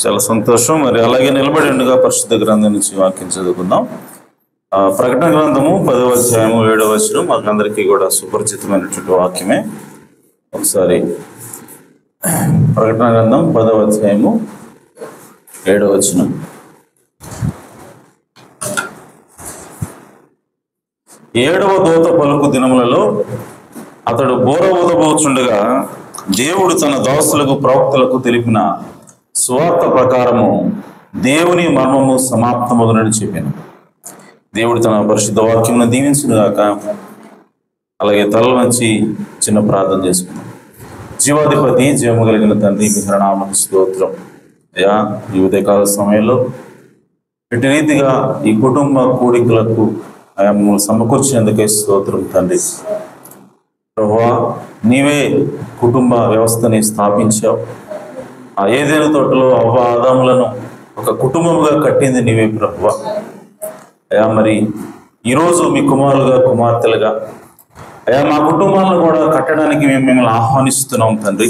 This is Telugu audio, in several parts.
చాలా సంతోషం. మరి అలాగే నిలబడి ఉండగా పరిశుద్ధ గ్రంథం నుంచి వాక్యం చదువుకుందాం. ప్రకటన గ్రంథము 10వ అధ్యాయము 7వ వచనం మాకందరికీ కూడా సుపరిచితమైనటువంటి వాక్యమే. ఒకసారి ప్రకటన గ్రంథం 10వ అధ్యాయము 7వ వచనం. ఏడవ దూత పలుకు దినములలో అతడు బోర ఊదబోచుండగా దేవుడు తన దాసులకు ప్రవక్తలకు తెలిపిన సువార్త ప్రకారము దేవుని మర్మము సమాప్తమగునని చెప్పాను. దేవుడు తన పరిశుద్ధ వాక్యమును దీవించుగాక. అలాగే తలల నుంచి చిన్న ప్రార్థన చేసుకున్నాం. జీవాధిపతి, జీవము కలిగిన తండ్రి, మీ నామమునకు స్తోత్రం. అయ్యా, ఈ ఉదయకాల సమయంలో ఇటు రీతిగా ఈ కుటుంబ కూడికలకు ఆయా సమకూర్చినందుకే స్తోత్రం తండ్రి. ప్రభువా, నీవే కుటుంబ వ్యవస్థని స్థాపించావు. ఆ ఏదైనా తోటలో అవ్వ ఆదాములను ఒక కుటుంబముగా కట్టింది నీవే ప్రభువా. అయ్యా, మరి ఈరోజు మీ కుమారులుగా, కుమార్తెలుగా అయ్యా మా కుటుంబాలను కూడా కట్టడానికి మేము మిమ్మల్ని ఆహ్వానిస్తున్నాం తండ్రి.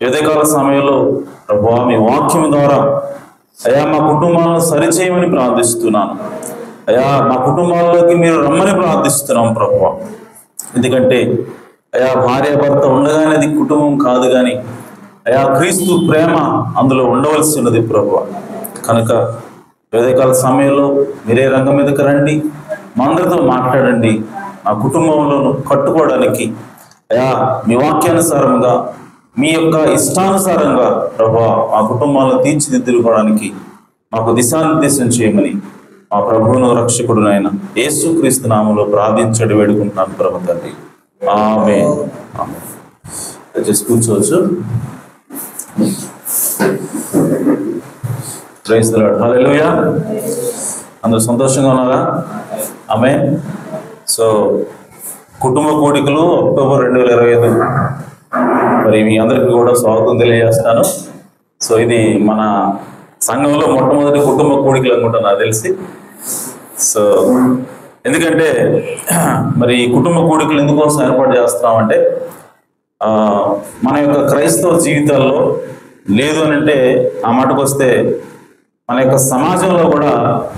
ఉదయకాల సమయంలో ప్రభువా, మీ వాక్యం ద్వారా అయ్యా మా కుటుంబాలను సరిచేయమని ప్రార్థిస్తున్నాను. అయ్యా, మా కుటుంబాల్లోకి మీరు రమ్మని ప్రార్థిస్తున్నాం ప్రభువా. ఎందుకంటే అయ్యా, భార్య భర్త ఉండగానే అది కుటుంబం కాదు, కానీ అయ్యా క్రీస్తు ప్రేమ అందులో ఉండవలసి ఉన్నది ప్రభువా. కనుక ఉదయకాల సమయంలో మీరే రంగం మీదకి రండి, మా అందరితో మాట్లాడండి. ఆ కుటుంబంలో కట్టుకోవడానికి అయ్యా మీ వాక్యానుసారంగా, మీ యొక్క ఇష్టానుసారంగా ప్రభువా ఆ కుటుంబాలను తీర్చిదిద్దుకోవడానికి మాకు దిశానిర్దేశం చేయమని మా ప్రభువును రక్షకుడునైన యేసుక్రీస్తు నామములో ప్రార్థించడి వేడుకుంటున్నాను ప్రభు తండ్రి. ఆమేన్. దయచేసి కూర్చోవచ్చు. Praise the Lord. హల్లెలూయా. అందరూ సంతోషంగా ఉన్నారా? ఆమేన్. సో కుటుంబ కూడికలు అక్టోబర్ 2025 మరి మీ అందరికీ కూడా స్వాగతం తెలియజేస్తాను. సో ఇది మన సంఘంలో మొట్టమొదటి కుటుంబ కూడికలు అనుకుంటా నాకు తెలిసి. సో ఎందుకంటే మరి కుటుంబ కూడికలు ఎందుకోసం ఏర్పాటు చేస్తున్నామంటే మన యొక్క క్రైస్తవ జీవితాల్లో లేదు అని అంటే ఆ మాటకు వస్తే మన యొక్క సమాజంలో కూడా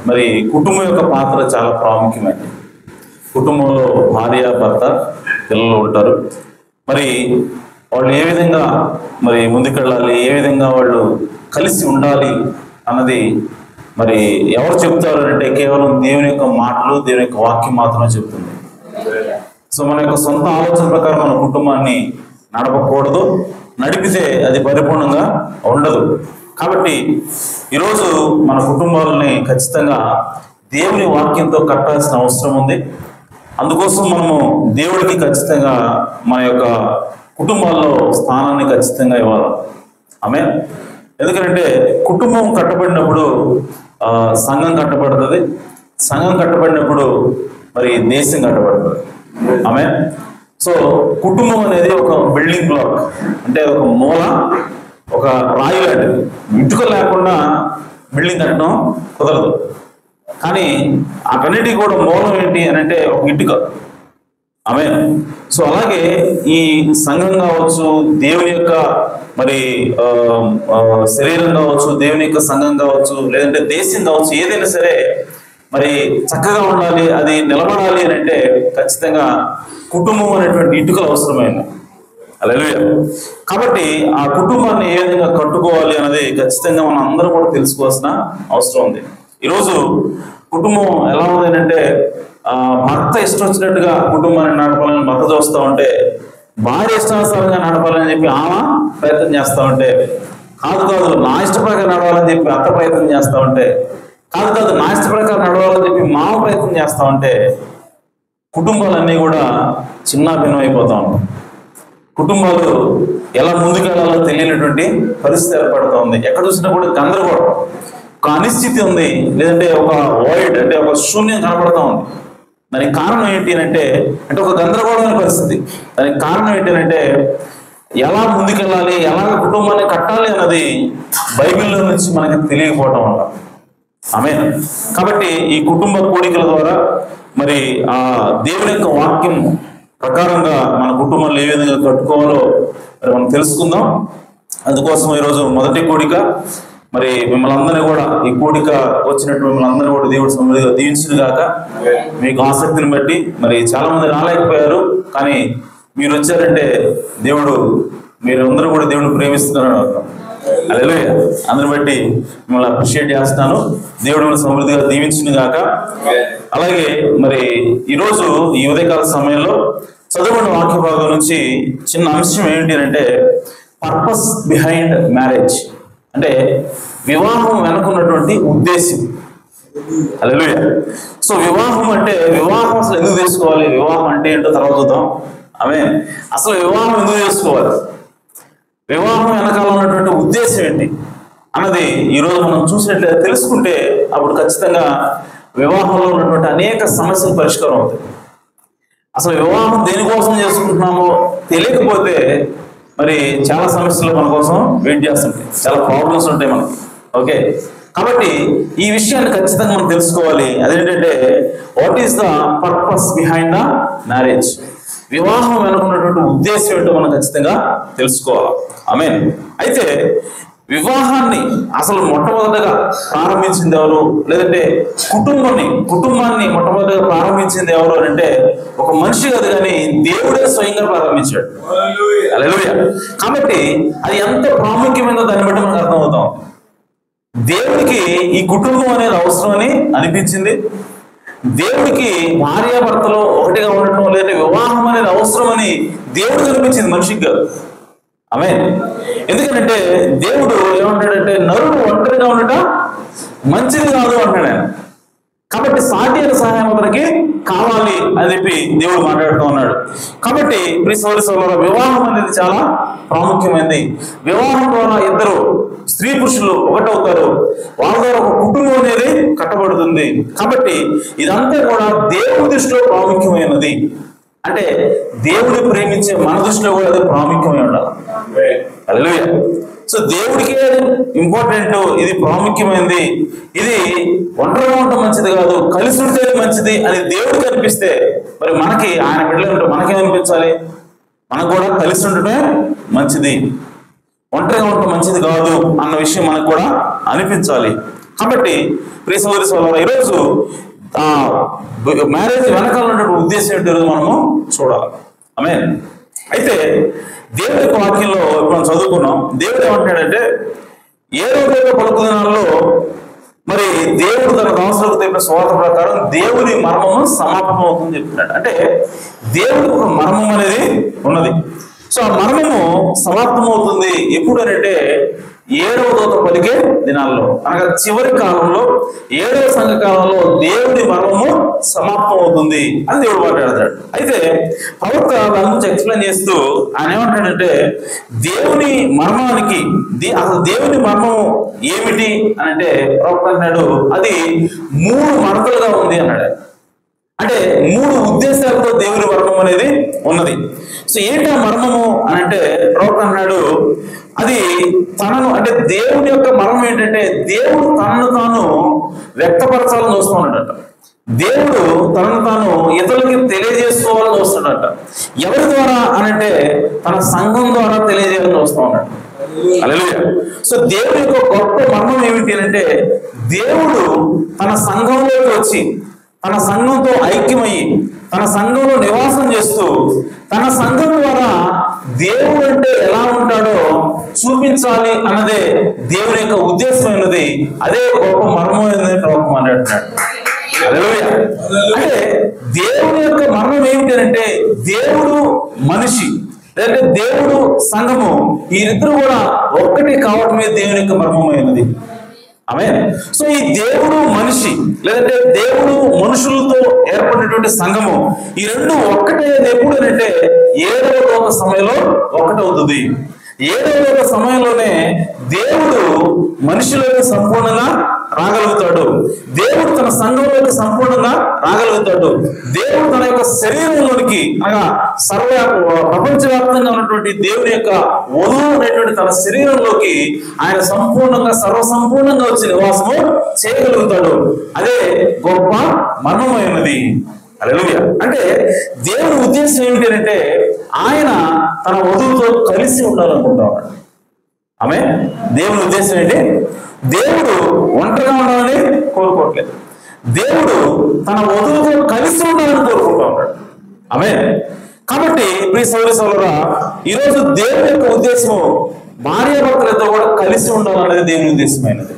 మరి కుటుంబం యొక్క పాత్ర చాలా ప్రాముఖ్యమైనది. కుటుంబంలో భార్య, భర్త, పిల్లలు ఉంటారు. మరి వాళ్ళు ఏ విధంగా మరి ముందుకెళ్ళాలి, ఏ విధంగా వాళ్ళు కలిసి ఉండాలి అన్నది మరి ఎవరు చెప్తారు అంటే కేవలం దేవుని యొక్క మాటలు, దేవుని యొక్క వాక్యం మాత్రమే చెప్తుంది. సో మన యొక్క సొంత ఆలోచన ప్రకారం మన కుటుంబాన్ని నడపకూడదు, నడిపితే అది పరిపూర్ణంగా ఉండదు. కాబట్టి ఈరోజు మన కుటుంబాలని ఖచ్చితంగా దేవుని వాక్యంతో కట్టాల్సిన అవసరం ఉంది. అందుకోసం మనము దేవుడికి ఖచ్చితంగా మన యొక్క కుటుంబాల్లో స్థానాన్ని ఖచ్చితంగా ఇవ్వాలి. ఆమేన్. ఎందుకంటే కుటుంబం కట్టబడినప్పుడు సంఘం కట్టబడుతుంది, సంఘం కట్టబడినప్పుడు మరి దేశం కట్టబడుతుంది. ఆమేన్. సో కుటుంబం అనేది ఒక బిల్డింగ్ బ్లాక్, అంటే ఒక మూల, ఒక రాయి లాంటిది. ఇటుక లేకుండా బిల్డింగ్ కట్టడం కుదరదు. కానీ అటన్నిటికీ కూడా మూలం ఏంటి అని అంటే ఒక ఇటుక. ఆమేన్. సో అలాగే ఈ సంఘం కావచ్చు, దేవుని యొక్క మరి శరీరం కావచ్చు, దేవుని యొక్క సంఘం కావచ్చు, లేదంటే దేశం కావచ్చు, ఏదైనా సరే మరి చక్కగా ఉండాలి, అది నిలబడాలి అని అంటే ఖచ్చితంగా కుటుంబం అనేటువంటి ఇటుకలు అవసరమైంది. హల్లెలూయా. కాబట్టి ఆ కుటుంబాన్ని ఏ విధంగా కట్టుకోవాలి అన్నది ఖచ్చితంగా మనం అందరం కూడా తెలుసుకోవాల్సిన అవసరం ఉంది. ఈరోజు కుటుంబం ఎలా ఉంది అంటే భర్త ఇష్టం వచ్చినట్టుగా కుటుంబాన్ని నడపాలని భర్త చూస్తూ ఉంటే, భార్య ఇష్టానుసారంగా నడపాలని చెప్పి ఆమె ప్రయత్నం చేస్తూ ఉంటే, కాదు నా ఇష్ట ప్రకారం నడవాలని చెప్పి అత్త ప్రయత్నం చేస్తూ ఉంటే, కాదు నా ఇష్ట ప్రకారం నడవాలని చెప్పి మామ ప్రయత్నం చేస్తూ ఉంటే, కుటుంబాలన్నీ కూడా చిన్న భిన్నం అయిపోతూ ఉంటాయి. కుటుంబాలు ఎలా ముందుకెళ్లాలో తెలియనటువంటి పరిస్థితి ఏర్పడుతూ ఉంది. ఎక్కడ చూసినా కూడా గందరగోళం, ఒక అనిశ్చితి ఉంది, లేదంటే ఒక వాయిడ్ అంటే ఒక శూన్యం కనబడుతూ ఉంది. దానికి కారణం ఏంటి అంటే ఒక గందరగోళమైన పరిస్థితి. దానికి కారణం ఏంటంటే ఎలా ముందుకెళ్ళాలి, ఎలా కుటుంబాన్ని కట్టాలి అన్నది బైబిల్లో నుంచి మనకి తెలియకపోవటం వల్ల. ఆమేన్. కాబట్టి ఈ కుటుంబ కోడికల ద్వారా మరి ఆ దేవుని యొక్క వాక్యం ప్రకారంగా మన కుటుంబాన్ని ఏ విధంగా కట్టుకోవాలో మరి మనం తెలుసుకుందాం. అందుకోసం ఈరోజు మొదటి కోడిక, మరి మిమ్మల్ని అందరినీ కూడా ఈ కోడిక వచ్చినట్టు మిమ్మల్ని అందరినీ కూడా దేవుడు సమృద్ధిగా దీవించును గాక. మీకు ఆసక్తిని బట్టి మరి చాలా మంది రాలేకపోయారు, కానీ మీరు వచ్చారంటే దేవుడు, మీరు అందరూ కూడా దేవుడు ప్రేమిస్తున్నారు. హల్లెలూయా. అందరిని బట్టి మిమ్మల్ని అప్రిషియేట్ చేస్తున్నాను. దేవుడు మిమ్మల్ని సమృద్ధిగా దీవించును గాక. అలాగే మరి ఈరోజు ఈ ఉదయకాల సమయంలో చదువుకున్న వాక్య భాగం నుంచి చిన్న అంశం ఏంటి అంటే పర్పస్ బిహైండ్ మ్యారేజ్, అంటే వివాహం వెనుకున్నటువంటి ఉద్దేశం. హల్లెలూయా. సో వివాహం అంటే, వివాహం అసలు ఎందుకు చేసుకోవాలి, వివాహం అంటే ఏంటో తర్వాత చూద్దాం. ఆమేన్. అసలు వివాహం ఎందుకు చేసుకోవాలి, వివాహం వెనకాల ఉన్నటువంటి ఉద్దేశం ఏంటి అన్నది ఈరోజు మనం చూసినట్లయితే తెలుసుకుంటే అప్పుడు ఖచ్చితంగా వివాహంలో ఉన్నటువంటి అనేక సమస్యలు పరిష్కారం అవుతాయి. అసలు వివాహం దేనికోసం చేసుకుంటున్నామో తెలియకపోతే మరి చాలా సమస్యలు మన కోసం వెయిట్ చేస్తుంటాయి, చాలా ప్రాబ్లమ్స్ ఉంటాయి మనకి. ఓకే. కాబట్టి ఈ విషయాన్ని ఖచ్చితంగా మనం తెలుసుకోవాలి. అదేంటంటే what is the purpose behind the marriage, వివాహం వెనుకున్నటువంటి ఉద్దేశం ఏంటో మనం ఖచ్చితంగా తెలుసుకోవాలి. ఆమేన్. అయితే వివాహాన్ని అసలు మొట్టమొదటిగా ప్రారంభించింది ఎవరు, లేదంటే కుటుంబాన్ని మొట్టమొదటిగా ప్రారంభించింది ఎవరు అని అంటే ఒక మనిషి కాదు, కానీ దేవుడే స్వయంగా ప్రారంభించాడు. హల్లెలూయా. కాబట్టి అది ఎంత ప్రాముఖ్యమైనదో దాన్ని బట్టి మనకు అర్థమవుతాం. దేవుడికి ఈ కుటుంబం అనేది అవసరమని అనిపించింది. దేవుడికి భార్యాభర్తలు ఒకటిగా ఉండటం, లేదంటే వివాహం అనేది అవసరమని దేవుడికి అనిపించింది, మనిషికి కాదు. ఆమేన్. ఎందుకంటే దేవుడు ఏమంటాడంటే నరుడు ఒంటరిగా ఉండటం మంచిది కాదు అంటాడు ఆయన. కాబట్టి సాటి అయిన సహాయం అతనికి కావాలి అని చెప్పి దేవుడు మాట్లాడుతూ ఉన్నాడు. కాబట్టి వివాహం అనేది చాలా ప్రాముఖ్యమైనది. వివాహం ద్వారా ఇద్దరు స్త్రీ పురుషులు ఒకటవుతారు, వాళ్ళ ద్వారా ఒక కుటుంబం అనేది కట్టబడుతుంది. కాబట్టి ఇదంతా కూడా దేవుడి దృష్టిలో ప్రాముఖ్యమైనది. అంటే దేవుడు ప్రేమించే మన దృష్టిలో కూడా అది ప్రాముఖ్యమై ఉండాలి. హల్లెలూయా. సో దేవుడికి ఇంపార్టెంట్, ఇది ప్రాముఖ్యమైనది, ఇది ఒంటరిగా ఉండటం మంచిది కాదు, కలిసి ఉంటే మంచిది అని దేవుడికి అనిపిస్తే మరి మనకి, ఆయన బిడ్డలు ఉంటే మనకేమనిపించాలి, మనకు కూడా కలిసి ఉండటమే మంచిది, ఒంటరిగా ఉండటం మంచిది కాదు అన్న విషయం మనకు కూడా అనిపించాలి. కాబట్టి ప్రియ సోదరి సోదరులారా, ఈరోజు మ్యారేజ్ వెనకాల ఉన్నటువంటి ఉద్దేశం ఏంటో మనము చూడాలి. ఆమేన్. అయితే దేవుడి యొక్క వాక్యంలో ఇప్పుడు మనం చదువుకున్నాం. దేవుడు ఏమంటాడంటే 7వ పలుకు దినాల్లో మరి దేవుడు తన దాసులకు తెలిపిన సువార్త ప్రకారం దేవుని మర్మము సమాప్తం అవుతుందని చెప్తున్నాడు. అంటే దేవుడికి ఒక మర్మం అనేది ఉన్నది. సో ఆ మర్మము సమాప్తం అవుతుంది ఎప్పుడు అంటే 7వ దూత పలికే దినాల్లో, అనగా చివరి కాలంలో 7వ సంఘకాలంలో దేవుని మర్మము సమాప్తం అవుతుంది అని దేవుడు మాట్లాడతాడు. అయితే ప్రవక్త దాని గురించి ఎక్స్ప్లెయిన్ చేస్తూ ఆయన ఏమంటాడంటే, దేవుని మర్మానికి అసలు దేవుని మర్మం ఏమిటి అని అంటే ప్రవక్త అంటున్నాడు, అది 3 మడతలుగా ఉంది అన్నాడు. అంటే 3 ఉద్దేశాలతో దేవుని మర్మం అనేది ఉన్నది. సో ఏంటి ఆ మర్మము అని అంటే ప్రవక్త అన్నాడు, అది తనను అంటే దేవుని యొక్క మర్మం ఏంటంటే దేవుడు తనను తాను వ్యక్తపరచాలని చూస్తూ ఉన్నాడట. దేవుడు తనను తాను ఇతరులకి తెలియజేసుకోవాలని చూస్తున్నాడట. ఎవరి ద్వారా అనంటే తన సంఘం ద్వారా తెలియజేయాలని చూస్తూ ఉన్నాడు. హల్లెలూయా. సో దేవుడి యొక్క గొప్ప మర్మం ఏమిటి అంటే, దేవుడు తన సంఘంలోకి వచ్చి తన సంఘంతో ఐక్యమయ్యి తన సంఘంలో నివాసం చేస్తూ తన సంఘం ద్వారా దేవుడు అంటే ఎలా ఉంటాడో చూపించాలి అన్నదే దేవుని యొక్క ఉద్దేశమైనది. అదే గొప్ప మర్మమైనది ప్రవక్త మాట్లాడుతున్నాడు. హల్లెలూయా. అంటే దేవుని యొక్క మర్మం ఏమిటి అంటే, దేవుడు మనిషి లేదంటే దేవుడు సంఘము, వీరిద్దరు కూడా ఒక్కటి కావటమే దేవుని యొక్క మర్మమైనది. ఆమేన్. సో ఈ దేవుడు మనిషి లేదంటే దేవుడు మనుషులతో ఏర్పడినటువంటి సంఘము, ఈ రెండు ఒక్కటే ఎప్పుడు అంటే 7వ దూత సమయంలో ఒకటవుతుంది. 7వ దూత సమయంలోనే దేవుడు మనిషిలోకి సంపూర్ణంగా రాగలుగుతాడు. దేవుడు తన సంఘంలోకి సంపూర్ణంగా రాగలుగుతాడు. దేవుడు తన యొక్క శరీరంలోనికి అనగా ప్రపంచవ్యాప్తంగా ఉన్నటువంటి దేవుని యొక్క వధువు అనేటువంటి తన శరీరంలోకి ఆయన సంపూర్ణంగా సర్వసంపూర్ణంగా వచ్చి నివాసము చేయగలుగుతాడు. అదే గొప్ప మర్మమైనది. హల్లెలూయా. అంటే దేవుని ఉద్దేశం ఏమిటి అంటే, ఆయన తన వధువుతో కలిసి ఉండాలనుకుంటా ఉన్నాడు. ఆమె దేవుని ఉద్దేశం ఏంటి? దేవుడు ఒంటరిగా ఉండాలని కోరుకోవట్లేదు. దేవుడు తన వధువుతో కలిసి ఉండాలని కోరుకుంటా ఉన్నాడు. ఆమె కాబట్టి ప్రియ సోదరి సోదరులారా, ఈరోజు దేవుని యొక్క ఉద్దేశము భార్యాభర్తలతో కూడా కలిసి ఉండాలనేది దేవుని ఉద్దేశమైనది.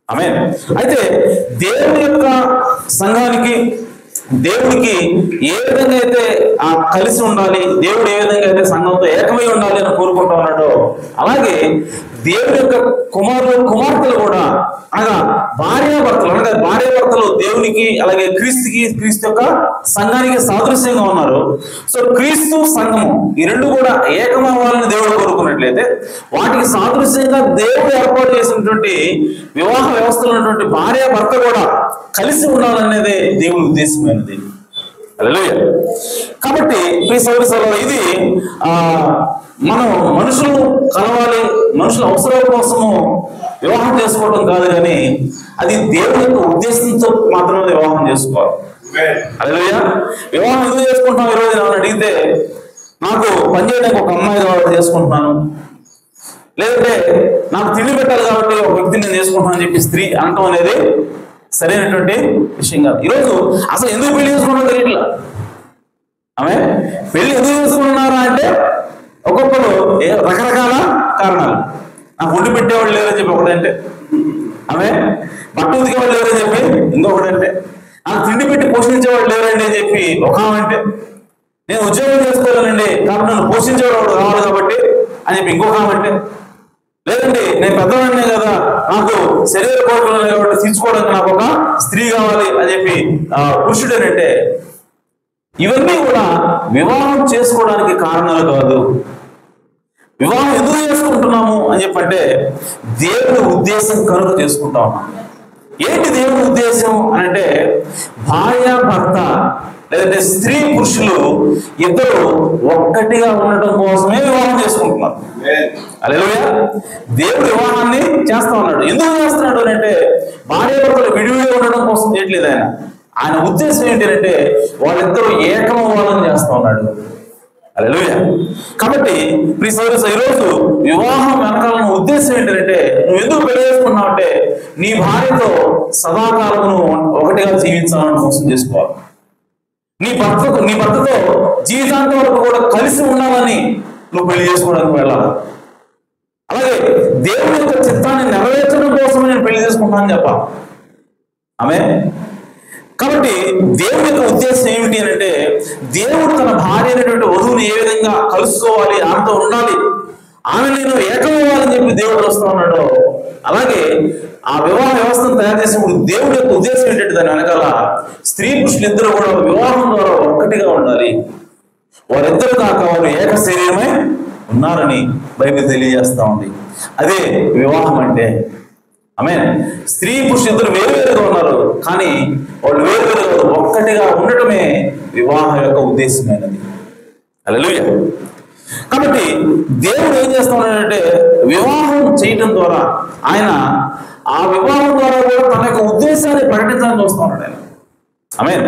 ఆమె అయితే దేవుని యొక్క సంఘానికి దేవుడికి ఏ విధంగా అయితే కలిసి ఉండాలి, దేవుడు ఏ విధంగా అయితే సంఘంతో ఏకమై ఉండాలి అని కోరుకుంటా ఉన్నాడో, అలాగే దేవుని యొక్క కుమారులు కుమార్తెలు కూడా అనగా భార్యాభర్తలు దేవునికి అలాగే క్రీస్తు యొక్క సంఘానికి సాదృశ్యంగా ఉన్నారు. సో క్రీస్తు సంఘము ఈ రెండు కూడా ఏకమవ్వాలని దేవుడు కోరుకున్నట్లయితే, వాటికి సాదృశ్యంగా దేవుడు ఏర్పాటు చేసినటువంటి వివాహ వ్యవస్థలో ఉన్నటువంటి భార్యాభర్త కూడా కలిసి ఉండాలనేదే దేవుని ఉద్దేశమైనది. హల్లెలూయా. కాబట్టి ఇది మనం మనుషులు కలవాలి, మనుషుల అవసరాల కోసము వివాహం చేసుకోవడం కాదు, కానీ అది దేవుని యొక్క ఉద్దేశంతో మాత్రమే వివాహం చేసుకోవాలి. హల్లెలూయా. వివాహం ఎందుకు చేసుకుంటున్నాం ఈరోజు నన్ను అడిగితే, నాకు పనిచేయడానికి ఒక అమ్మాయి కాబట్టి చేసుకుంటున్నాను, లేదంటే నాకు తిండి పెట్టాలి కాబట్టి ఒక వ్యక్తిని నేను చేసుకుంటున్నాను అని చెప్పి స్త్రీ అనటం అనేది సరైనటువంటి విషయం కాదు. ఈరోజు అసలు ఎందుకు పెళ్లి చేసుకున్నా తెలియట్లా. ఆమె పెళ్లి ఎందుకు చేసుకుంటున్నారా అంటే, ఒక్కొక్కరు రకరకాల కారణాలు. నాకు వండి పెట్టేవాళ్ళు లేరని చెప్పి ఒకటంటే, ఆమె బట్ట ఉతికేవాళ్ళు లేరని చెప్పి ఇంకొకటంటే, నాకు తిండి పెట్టి పోషించేవాళ్ళు లేరండి అని చెప్పి ఒక అంటే, నేను ఉద్యోగం చేసుకోవాలండి కాబట్టి నన్ను పోషించేవాడు కావాలి కాబట్టి అని చెప్పి ఇంకొక అంటే, లేదండి నేను పెద్దవాడినే కదా, నాకు శరీర కోరికలు కాబట్టి తీర్చుకోవడానికి నాకు ఒక స్త్రీ కావాలి అని చెప్పి పురుషుడేనంటే, ఇవన్నీ కూడా వివాహం చేసుకోవడానికి కారణాలు కాదు. వివాహం ఎందుకు చేసుకుంటున్నాము అని చెప్పంటే, దేవుని ఉద్దేశం కనుక చేసుకుంటా ఉన్నాం. ఏంటి దేవుని ఉద్దేశం అని అంటే, భార్యాభర్త లేదంటే స్త్రీ పురుషులు ఇద్దరు ఒక్కటిగా ఉండటం కోసమే వివాహం చేసుకుంటున్నారు. హల్లెలూయా. దేవుడు వివాహాన్ని చేస్తా ఉన్నాడు. ఎందుకు చేస్తున్నాడు అని అంటే, భార్యాభర్తలు విడివిడిగా ఉండడం కోసం చేయట్లేదు. ఆయన ఉద్దేశం ఏంటంటే, వాళ్ళిద్దరూ ఏకమవ్వాలని చేస్తా ఉన్నాడు. హల్లెలూయా. కాబట్టి ఈరోజు వివాహం వెనకాల ఉద్దేశం ఏంటంటే, నువ్వు ఎందుకు పెళ్లి చేసుకున్నావు అంటే, నీ భార్యతో సదాకాలము ఒకటిగా జీవించాలని కోసం చేసుకోవాలి. నీ భర్తతో జీవితాంతం వరకు కూడా కలిసి ఉండాలని నువ్వు పెళ్లి చేసుకోవడానికి వెళ్ళాలి. అలాగే దేవుని యొక్క చిత్తాన్ని నెరవేర్చడం కోసం నేను పెళ్లి చేసుకుంటానని చెప్పాలి. ఆమె కాబట్టి దేవుని యొక్క ఉద్దేశం ఏమిటి అని అంటే, దేవుడు తన భార్య అయినటువంటి వధువుని ఏ విధంగా కలుసుకోవాలి, ఆమెతో ఉండాలి, ఆమె నేను ఏకమవ్వాలని చెప్పి దేవుడు వస్తూ ఉన్నాడో, అలాగే ఆ వివాహ వ్యవస్థను తయారు చేసినప్పుడు దేవుడి యొక్క ఉద్దేశం ఏంటంటే దాని వెనకాల స్త్రీ పురుషులు ఇద్దరు కూడా వివాహం ద్వారా ఒక్కటిగా ఉండాలి, వారిద్దరు కాక వారు ఏక శరీరమై ఉన్నారని బైబిల్ తెలియజేస్తా ఉంది. అదే వివాహం అంటే. ఆమేన్. స్త్రీ పురుషులు ఇద్దరు వేరువేరుగా ఉన్నారు, కానీ వాళ్ళు వేరువేరుగా ఒక్కటిగా ఉండటమే వివాహం యొక్క ఉద్దేశమైనది. హల్లెలూయా. కాబట్టి దేవుడు ఏం చేస్తా ఉన్నాడంటే, వివాహం చేయటం ద్వారా ఆయన ఆ వివాహం ద్వారా కూడా తన యొక్క ఉద్దేశాన్ని ప్రకటించాలని చూస్తూ ఉన్నాడు ఆయన. ఆమేన్.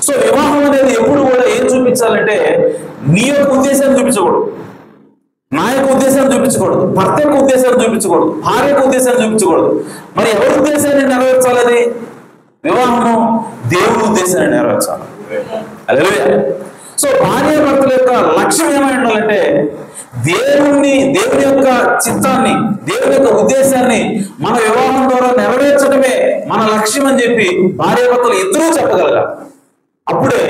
సో వివాహం అనేది ఎప్పుడు కూడా ఏం చూపించాలంటే, నీ యొక్క ఉద్దేశాన్ని చూపించకూడదు, నా యొక్క ఉద్దేశాన్ని చూపించకూడదు, భర్త యొక్క ఉద్దేశాన్ని చూపించకూడదు, భార్య యొక్క ఉద్దేశాన్ని చూపించకూడదు. మరి ఎవరి ఉద్దేశాన్ని నెరవేర్చాలి? అది వివాహము దేవుడి ఉద్దేశాన్ని నెరవేర్చాలి. హల్లెలూయా. సో భార్య భర్తల యొక్క లక్ష్యం ఏమై ఉండాలంటే, దేవుని యొక్క చిత్తాన్ని, దేవుని యొక్క ఉద్దేశాన్ని మన వివాహం ద్వారా నెరవేర్చడమే మన లక్ష్యం అని చెప్పి భార్య భర్తలు ఇద్దరూ చెప్పగలగాలి. అప్పుడే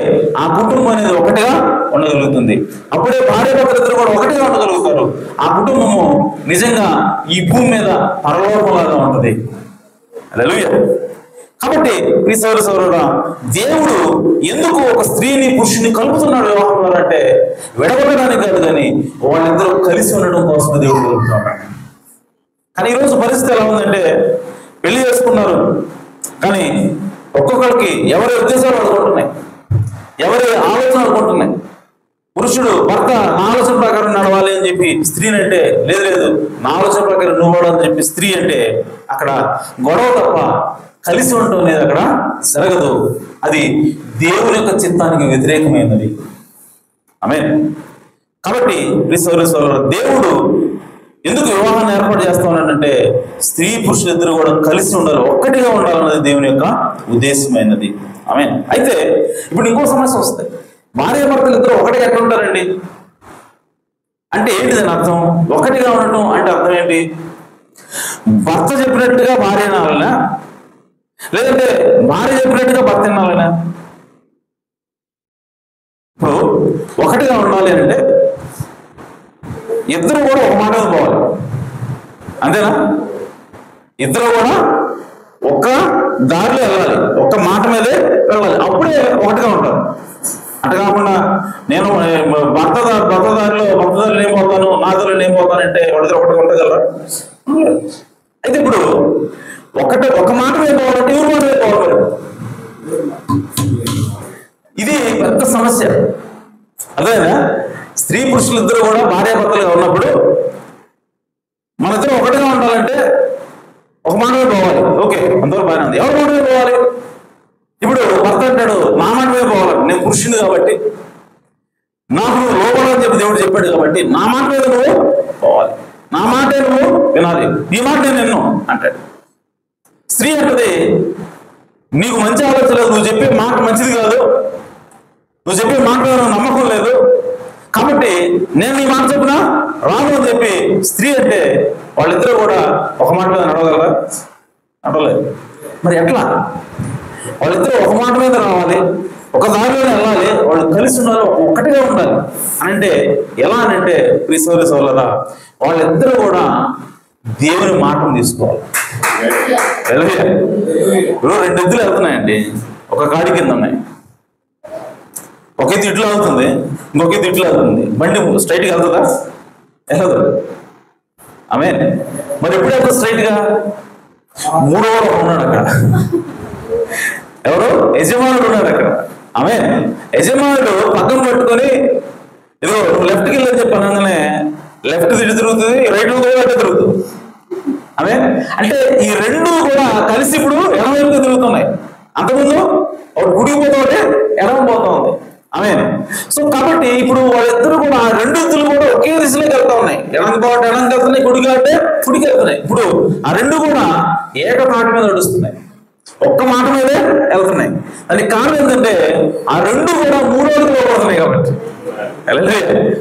ఆ కుటుంబం అనేది ఒకటిగా ఉండగలుగుతుంది. అప్పుడే భార్య భర్తలు ఇద్దరు కూడా ఒకటిగా ఉండగలుగుతారు. ఆ కుటుంబము నిజంగా ఈ భూమి మీద పరలోకంలాగా ఉంటుంది. హల్లెలూయా. కాబట్టి ప్రియ సోదర సోదరుడా, దేవుడు ఎందుకు ఒక స్త్రీని పురుషుని కలుపుతున్నాడు వివాహం ద్వారా అంటే, విడగొట్టడానికి కాదు, కానీ వాళ్ళిద్దరూ కలిసి ఉండడం కోసం దేవుడు కలుపుతున్నాడు. కానీ ఈరోజు పరిస్థితి ఎలా ఉందంటే, పెళ్లి చేసుకున్నారు కానీ ఒక్కొక్కరికి ఎవరి ఉద్దేశాలు అనుకుంటున్నాయి, ఎవరి ఆలోచన అనుకుంటున్నాయి. పురుషుడు భర్త నా ఆలోచన ప్రకారం నడవాలి అని చెప్పి స్త్రీని అంటే, లేదు లేదు నా ఆలోచన ప్రకారం నువ్వు అని చెప్పి స్త్రీ అంటే, అక్కడ గొడవ తప్ప కలిసి ఉండటం అనేది అక్కడ జరగదు. అది దేవుని యొక్క చిత్తానికి వ్యతిరేకమైనది. ఆమేన్. కాబట్టి దేవుడు ఎందుకు వివాహాన్ని ఏర్పాటు చేస్తా ఉన్నాడంటే, స్త్రీ పురుషులు ఇద్దరు కూడా కలిసి ఉండాలి, ఒక్కటిగా ఉండాలన్నది దేవుని యొక్క ఉద్దేశమైనది. ఆమేన్. అయితే ఇప్పుడు ఇంకో సమస్య వస్తాయి. భార్య భర్తలు ఇద్దరు ఒకటిగా ఎట్లా ఉంటారండి అంటే ఏంటి దాని అర్థం? ఒకటిగా ఉండటం అంటే అర్థం ఏంటి? భర్త చెప్పినట్టుగా భార్య వినాలనా, లేదంటే భార్య చెప్పినట్టుగా భర్త వినాలనా? ఇప్పుడు ఒకటిగా ఉండాలి అంటే ఇద్దరు కూడా ఒక మాట మీద పోవాలి, అంతేనా? ఇద్దరు కూడా ఒక్క దారిలో వెళ్ళాలి, ఒక్క మాట మీదే వెళ్ళాలి, అప్పుడే ఒకటిగా ఉంటారు. అటు కాకుండా నేను భర్త దారిలో నేను పోతాను, నా దారిలో నేను పోతానంటే వాళ్ళిద్దరు ఒకటిగా ఉండగలరా? అయితే ఇప్పుడు ఒక మాట మీద పోవాలంటే ఎవరు మాట మీద పోవాలి? ఇది పెద్ద సమస్య. అదేనా? స్త్రీ పురుషులు ఇద్దరు కూడా భార్యాభర్తలుగా ఉన్నప్పుడు మన ఇద్దరు ఒకటిగా ఉండాలంటే ఒక మాట మీద పోవాలి. ఓకే, అంతవరకు బాగానే ఉంది. ఎవరి మాట మీద పోవాలి? ఇప్పుడు భర్త అంటాడు నా మాట మీద పోవాలి, నేను పురుషుని కాబట్టి నాకు నువ్వు లోపలని చెప్పి దేవుడు చెప్పాడు కాబట్టి నా మాట మీద నువ్వు పోవాలి, నా మాటే నువ్వు వినాలి, నీ మాట నేను విన్ను అంటాడు. స్త్రీ అంటది నీకు మంచి ఆలోచన లేదు, నువ్వు చెప్పే మాట మంచిది కాదు, నువ్వు చెప్పే మాట మీద నమ్మకం లేదు, కాబట్టి నేను నీ మాట చెప్పినా రాను అని చెప్పి స్త్రీ అంటే వాళ్ళిద్దరూ కూడా ఒక మాట మీద నడవగలరా? నడవలేదు. మరి ఎట్లా? వాళ్ళిద్దరూ ఒక మాట మీద రావాలి, ఒక దారిలోనే వెళ్ళాలి, వాళ్ళు కలిసి ఉండాలి, ఒక్కటిగా ఉండాలి అని అంటే ఎలా అని అంటే ప్రియ సోదర సోదరులారా, వాళ్ళిద్దరూ కూడా దేవుని మాటను తీసుకోవాలి. ఇప్పుడు రెండు ఎద్దులు వెళ్తున్నాయండి, ఒక కాడి కింద ఉన్నాయి. ఒక ఎద్దు ఇట్లా అవుతుంది, ఇంకొక ఎద్దు ఇట్లా అవుతుంది. బండి స్ట్రైట్గా వెళ్తుందా? వెళ్ళదు. ఆమె మరి ఎప్పుడు వెళ్తుంది స్ట్రైట్గా? మూడోవాడు ఉన్నాడు అక్కడ, ఎవరు? యజమానుడు ఉన్నాడు అక్కడ. ఆమె యజమానుడు పక్కన పట్టుకొని ఇదిగో నువ్వు లెఫ్ట్కి వెళ్ళని చెప్పి అనగానే లెఫ్ట్ ఇటు తిరుగుతుంది, రైట్ కూడా అట్లా తిరుగుతుంది. ఆమె అంటే ఈ రెండు కూడా కలిసి ఇప్పుడు ఎడమవైపు తిరుగుతున్నాయి. అంతకుముందు ఒకటి గుడికి పోతుంటే ఎడమ పోతుంది. ఆమె సో కాబట్టి ఇప్పుడు వాళ్ళిద్దరు కూడా ఆ రెండు ఎద్దులు కూడా ఒకే దిశలోకి వెళ్తా ఉన్నాయి. ఎడంకి పోవటం ఎడంకి వెళ్తున్నాయి, గుడికి అంటే గుడికి వెళ్తున్నాయి. ఇప్పుడు ఆ రెండు కూడా ఏకతాటి మీద నడుస్తున్నాయి, ఒక్క మాట మీదే వెళ్తున్నాయి. దానికి కారణం ఏంటంటే ఆ రెండు కూడా మూడోదికి లోపడుతున్నాయి కాబట్టి,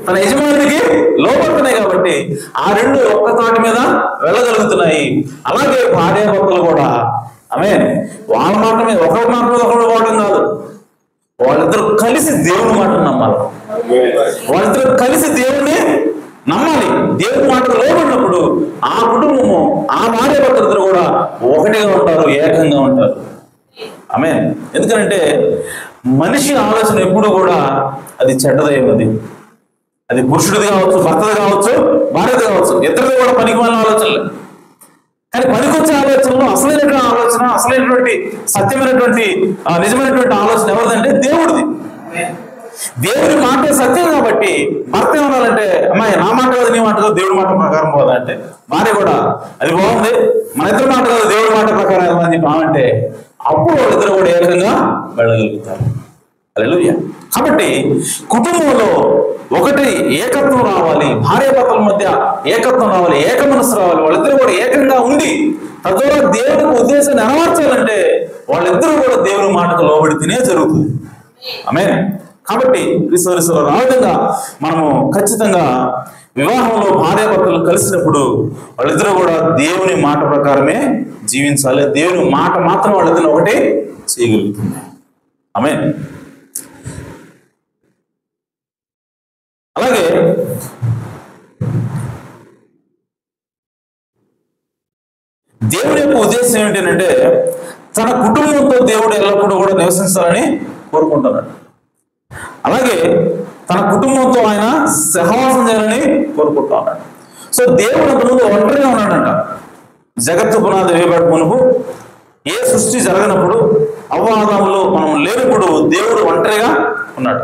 తన యజమానికి లోపడుతున్నాయి కాబట్టి ఆ రెండు ఒక్క తాటి మీద వెళ్ళగలుగుతున్నాయి. అలాగే భార్యాభర్తలు కూడా ఆమె వాళ్ళ మాట మీద ఒకరి మాట మీద ఒకరు పోవడం కాదు, వాళ్ళిద్దరు కలిసి దేవుని మాట నమ్మాలి. వాళ్ళిద్దరు కలిసి దేవుణ్ణి నమ్మాలి. దేవుని మాట లోబడినప్పుడు ఆ కుటుంబము, ఆ భార్య భర్తలిద్దరు కూడా ఒకటిగా ఉంటారు, ఏకంగా ఉంటారు. ఆమె ఎందుకంటే మనిషి ఆలోచన ఎప్పుడు కూడా అది చెడ్డదైనది. అది పురుషుడిది కావచ్చు, భర్తది కావచ్చు, భార్యది కావచ్చు, ఇద్దరిది కూడా పనికిమాలిన ఆలోచనలు. కానీ పనికొచ్చే ఆలోచనలు, అసలైనటువంటి ఆలోచన, అసలైనటువంటి సత్యమైనటువంటి నిజమైనటువంటి ఆలోచన ఎవరిదంటే దేవుడిది. దేవుడి మాట సత్యం కాబట్టి భర్త ఏమన్నారంటే, అమ్మాయి నా మాట కాదు నీ మాట కాదు, దేవుడి మాట ప్రకారం పోదా అంటే, భార్య కూడా అది బాగుంది, మన ఇద్దరు మాట కాదు దేవుడి మాట ప్రకారం అని చెప్పి అంటే అప్పుడు వాళ్ళిద్దరు కూడా ఏకంగా వెళ్ళగలుగుతారు. హల్లెలూయా. కాబట్టి కుటుంబంలో ఒకటి ఏకత్వం రావాలి, భార్యాభర్తల మధ్య ఏకత్వం రావాలి, ఏక మనసు రావాలి. వాళ్ళిద్దరూ కూడా ఏకంగా ఉండి తద్వారా దేవునికి ఉద్దేశాన్ని నెరవేర్చాలంటే వాళ్ళిద్దరూ కూడా దేవుని మాటకు లోబడితేనే జరుగుతుంది. ఆమేన్. కాబట్టి క్రీస్తులో ఆ విధంగా మనము ఖచ్చితంగా వివాహంలో భార్యాభర్తలు కలిసినప్పుడు వాళ్ళిద్దరూ కూడా దేవుని మాట ప్రకారమే జీవించాలి. దేవుని మాట మాత్రం వాళ్ళిద్దరిని ఒకటి చేయగలుగుతుంది. ఆమేన్. అలాగే దేవుడి యొక్క ఉద్దేశం ఏంటంటే తన కుటుంబంతో దేవుడు ఎల్లప్పుడూ కూడా నివసించాలని కోరుకుంటున్నాడు. అలాగే తన కుటుంబంతో ఆయన సహవాసం చేయాలని కోరుకుంటున్నాడు. సో దేవుడు అంతకుముందు ఒంటరిగా ఉన్నాడంట. జగత్తు పునాది వేయబడి మునుపు, ఏ సృష్టి జరగనప్పుడు, అవ్వాదములు మనం లేనప్పుడు దేవుడు ఒంటరిగా ఉన్నాడు.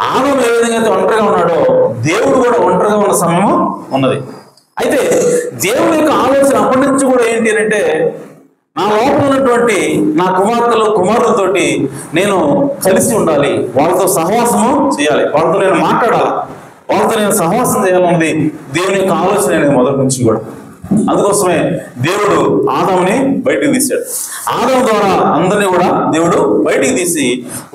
ఆదాము ఏ విధంగా అయితే ఒంటరిగా ఉన్నాడో దేవుడు కూడా ఒంటరిగా ఉన్న సమయం ఉన్నది. అయితే దేవుని యొక్క ఆలోచన అప్పటి నుంచి కూడా ఏంటి అంటే, నా లోపల ఉన్నటువంటి నా కుమార్తెలు కుమారులతోటి నేను కలిసి ఉండాలి, వాళ్ళతో సహవాసము చేయాలి, వాళ్ళతో నేను మాట్లాడాలి, వాళ్ళతో నేను సహవాసం చేయాలన్నది దేవుని యొక్క ఆలోచన అనేది మొదటి నుంచి కూడా. అందుకోసమే దేవుడు ఆదాముని బయటికి తీశాడు. ఆదాము ద్వారా అందరినీ కూడా దేవుడు బయటికి తీసి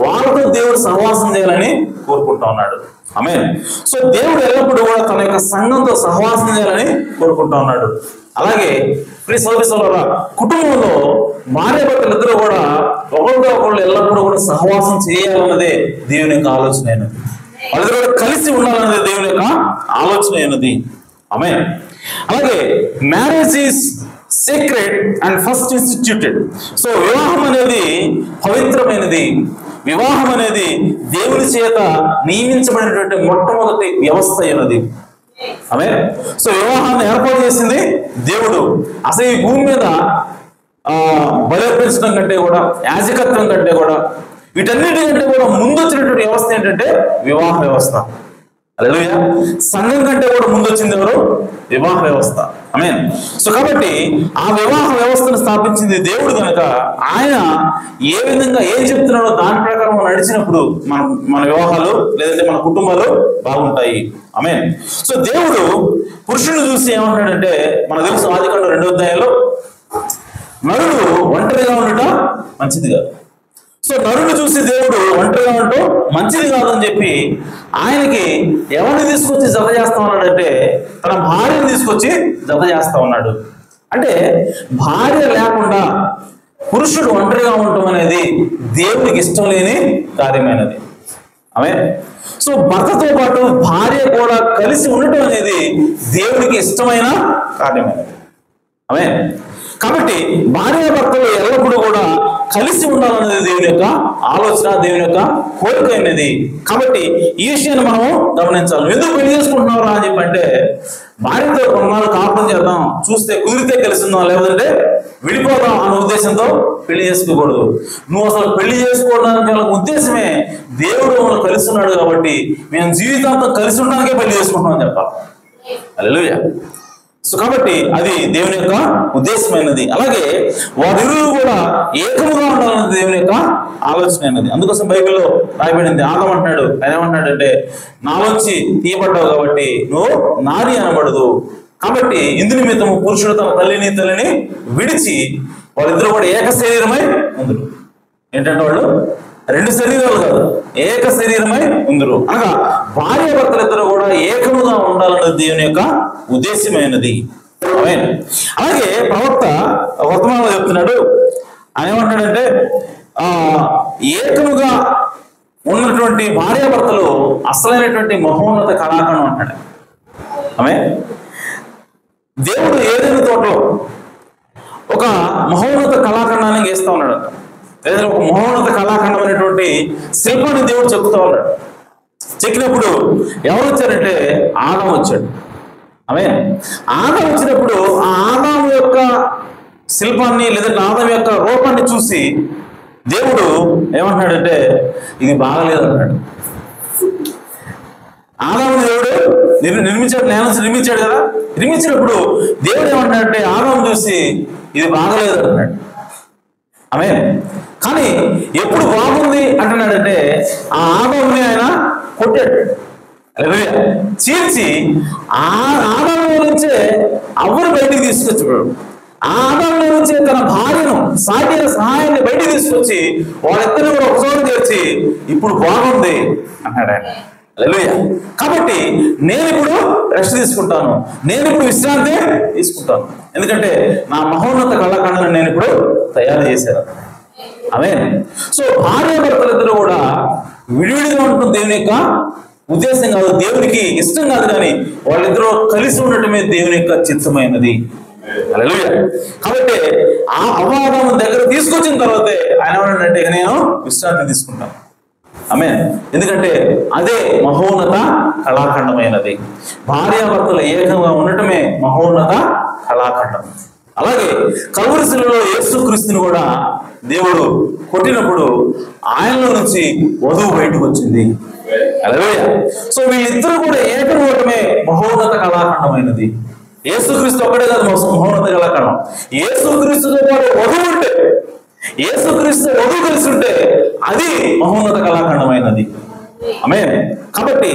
వాళ్ళతో దేవుడు సహవాసం చేయాలని కోరుకుంటా ఉన్నాడు. ఆమేన్. సో దేవుడు ఎల్లప్పుడూ కూడా తన యొక్క సంఘంతో సహవాసం చేయాలని కోరుకుంటా ఉన్నాడు. అలాగే ప్రియ సోదరులారా, కుటుంబంలో భార్యాభర్తలు ఇద్దరు కూడా ఒకరితో ఒకళ్ళు ఎల్లప్పుడూ కూడా సహవాసం చేయాలన్నదే దేవుని యొక్క ఆలోచన అయినది. వాళ్ళిద్దరు కూడా కలిసి ఉండాలన్నదే దేవుని యొక్క ఆలోచన అయినది. ఆమేన్. అలాగే marriage is secret and first ఇన్స్టిట్యూటెడ్. So వివాహం అనేది పవిత్రమైనది. వివాహం అనేది దేవుని చేత నియమించబడినటువంటి మొట్టమొదటి వ్యవస్థ అయినది. ఆమేన్. సో వివాహాన్ని ఏర్పాటు చేసింది దేవుడు. అసలు ఈ భూమి మీద బలర్పించడం కంటే కూడా, యాజకత్వం కంటే కూడా, వీటన్నిటికంటే కూడా ముందు వచ్చినటువంటి వ్యవస్థ ఏంటంటే వివాహ వ్యవస్థ. హల్లెలూయా. సంఘం కంటే కూడా ముందు వచ్చింది ఎవరు? వివాహ వ్యవస్థ. ఆమేన్. సో కాబట్టి ఆ వివాహ వ్యవస్థను స్థాపించింది దేవుడు కనుక ఆయన ఏ విధంగా ఏం చెప్తున్నాడో దాని ప్రకారం నడిచినప్పుడు మన వివాహాలు లేదంటే మన కుటుంబాలు బాగుంటాయి. ఆమేన్. సో దేవుడు పురుషుని చూసి ఏమంటాడంటే, మనకు తెలుసు ఆదికాండం 2వ అధ్యాయంలో నరుడు ఒంటరిగా ఉండటం మంచిది కాదు. సో నరుడు చూసి దేవుడు ఒంటరిగా ఉండటం మంచిది కాదని చెప్పి ఆయనకి ఎవరిని తీసుకొచ్చి జత చేస్తా ఉన్నాడంటే తన భార్యను తీసుకొచ్చి జత చేస్తా ఉన్నాడు. అంటే భార్య లేకుండా పురుషుడు ఒంటరిగా ఉండటం అనేది దేవుడికి ఇష్టం లేని కార్యమైనది. ఆమేన్. సో భర్తతో పాటు భార్య కూడా కలిసి ఉండటం అనేది దేవుడికి ఇష్టమైన కార్యమైనది. ఆమేన్. కాబట్టి భార్యాభర్తలు ఎల్లప్పుడూ కూడా కలిసి ఉండాలనేది దేవుని యొక్క ఆలోచన, దేవుని యొక్క కోరిక అనేది. కాబట్టి ఈ విషయాన్ని మనము గమనించాలి. ఎందుకు పెళ్లి చేసుకుంటున్నారా అని చెప్పంటే, భార్యతో కొన్నాళ్ళు కాపురం చేద్దాం, చూస్తే కుదిరితే కలిసి ఉందాం, లేదంటే విడిపోదాం అన్న ఉద్దేశంతో పెళ్లి చేసుకోకూడదు. నువ్వు అసలు పెళ్లి చేసుకోవడానికి ఉద్దేశమే దేవుడు మనం కలిసి ఉన్నాడు కాబట్టి మేము జీవితాంతం కలిసి ఉండడానికే పెళ్లి చేసుకుంటామని చెప్పాలి. హల్లెలూయా. సో కాబట్టి అది దేవుని యొక్క ఉద్దేశమైనది. అలాగే వారిరువురు కూడా ఏకముగా ఉండాలన్నది దేవుని యొక్క ఆలోచన అయినది. అందుకోసం బైబిల్లో రాయబడింది. ఆదాము అంటున్నాడు, ఆయన ఏమంటున్నాడంటే, నాలోంచి తీయబడ్డావు కాబట్టి నువ్వు నారి అనబడదు. కాబట్టి ఇందు నిమిత్తము పురుషుడు తన తల్లిని విడిచి వాళ్ళిద్దరూ కూడా ఏక శరీరమై ఉందరు. ఏంటంటే వాళ్ళు రెండు శరీరాలు కాదు, ఏక శరీరమై ఉందరు. అనగా భార్యాభర్తలు ఇద్దరు కూడా ఏకముగా ఉండాలన్నది దేవుని యొక్క ఉద్దేశమైనది. అలాగే ప్రవక్త వర్తమానంలో చెప్తున్నాడు, ఆయన ఏమంటాడంటే ఏకముగా ఉన్నటువంటి భార్యాభర్తలు అసలైనటువంటి మహోన్నత కళాఖండం అంటాడు. ఆమె దేవుడు ఏదైనా తోటలో ఒక మహోన్నత కళాఖండాన్ని గీస్తా ఉన్నాడు. లేదా ఒక మహోన్నత కళాఖండం అనేటువంటి శిల్పాన్ని దేవుడు చెక్కుతూ ఉన్నాడు. చెక్కినప్పుడు ఎవరు వచ్చారంటే ఆదాము వచ్చాడు. ఆమె ఆదాము వచ్చినప్పుడు ఆ ఆదాము యొక్క శిల్పాన్ని లేదంటే ఆదాము యొక్క రూపాన్ని చూసి దేవుడు ఏమంటున్నాడంటే ఇది బాగలేదు అన్నాడు. ఆదాము దేవుడు నిర్మించాడు, నిర్మించాడు కదా. నిర్మించినప్పుడు దేవుడు ఏమంటున్నాడంటే ఆదాము చూసి ఇది బాగలేదు అన్నాడు. ఆమె కానీ ఎప్పుడు బాగుంది అంటున్నాడంటే ఆ ఆదాముని ఆయన కొట్టాడు, చీల్చి ఆదాము నుంచే అవ్వను బయటికి తీసుకొచ్చాడు. ఆ ఆదాము నుంచి తన భార్యను సాటిన సహాయాన్ని బయటికి తీసుకొచ్చి వాళ్ళిద్దరిని కూడా ఒకచోట చేర్చి ఇప్పుడు బాగుంది అన్నాడు ఆయన. హల్లెలూయా. కాబట్టి నేను ఇప్పుడు రెస్ట్ తీసుకుంటాను, నేను ఇప్పుడు విశ్రాంతి తీసుకుంటాను, ఎందుకంటే నా మహోన్నత కళాఖండాన్ని నేను ఇప్పుడు తయారు చేశాను. ఆమె సో భార్యాభర్తలిద్దరూ కూడా విడివిడిగా ఉంటుంది దేవుని యొక్క ఉద్దేశం కాదు, దేవునికి ఇష్టం కాదు, కానీ వాళ్ళిద్దరూ కలిసి ఉండటమే దేవుని యొక్క చిత్తమైనది. హల్లెలూయా. కాబట్టి ఆ అవాదం దగ్గర తీసుకొచ్చిన తర్వాతే ఆయన ఏమన్నాడంటే నేను విశ్రాంతి తీసుకుంటాను. ఆమె ఎందుకంటే అదే మహోన్నత కళాఖండమైనది. భార్యాభర్తలు ఏకంగా ఉండటమే మహోన్నత కళాఖండం. అలాగే కల్వరి శిలువలో యేసుక్రీస్తుని కూడా దేవుడు కొట్టినప్పుడు ఆయనలో నుంచి వధువు బయటకు వచ్చింది. హల్లెలూయా. సో వీళ్ళిద్దరూ కూడా ఏకం అవటమే మహోన్నత కళాఖండమైనది. యేసుక్రీస్తు ఒక్కడే కాదు మహోన్నత కళాఖండం. యేసుక్రీస్తుతో పాటు వధువు ఉంటే, యేసుక్రీస్తు వధువు కలిసి ఉంటే అది మహోన్నత కళాఖండమైనది. ఆమె కాబట్టి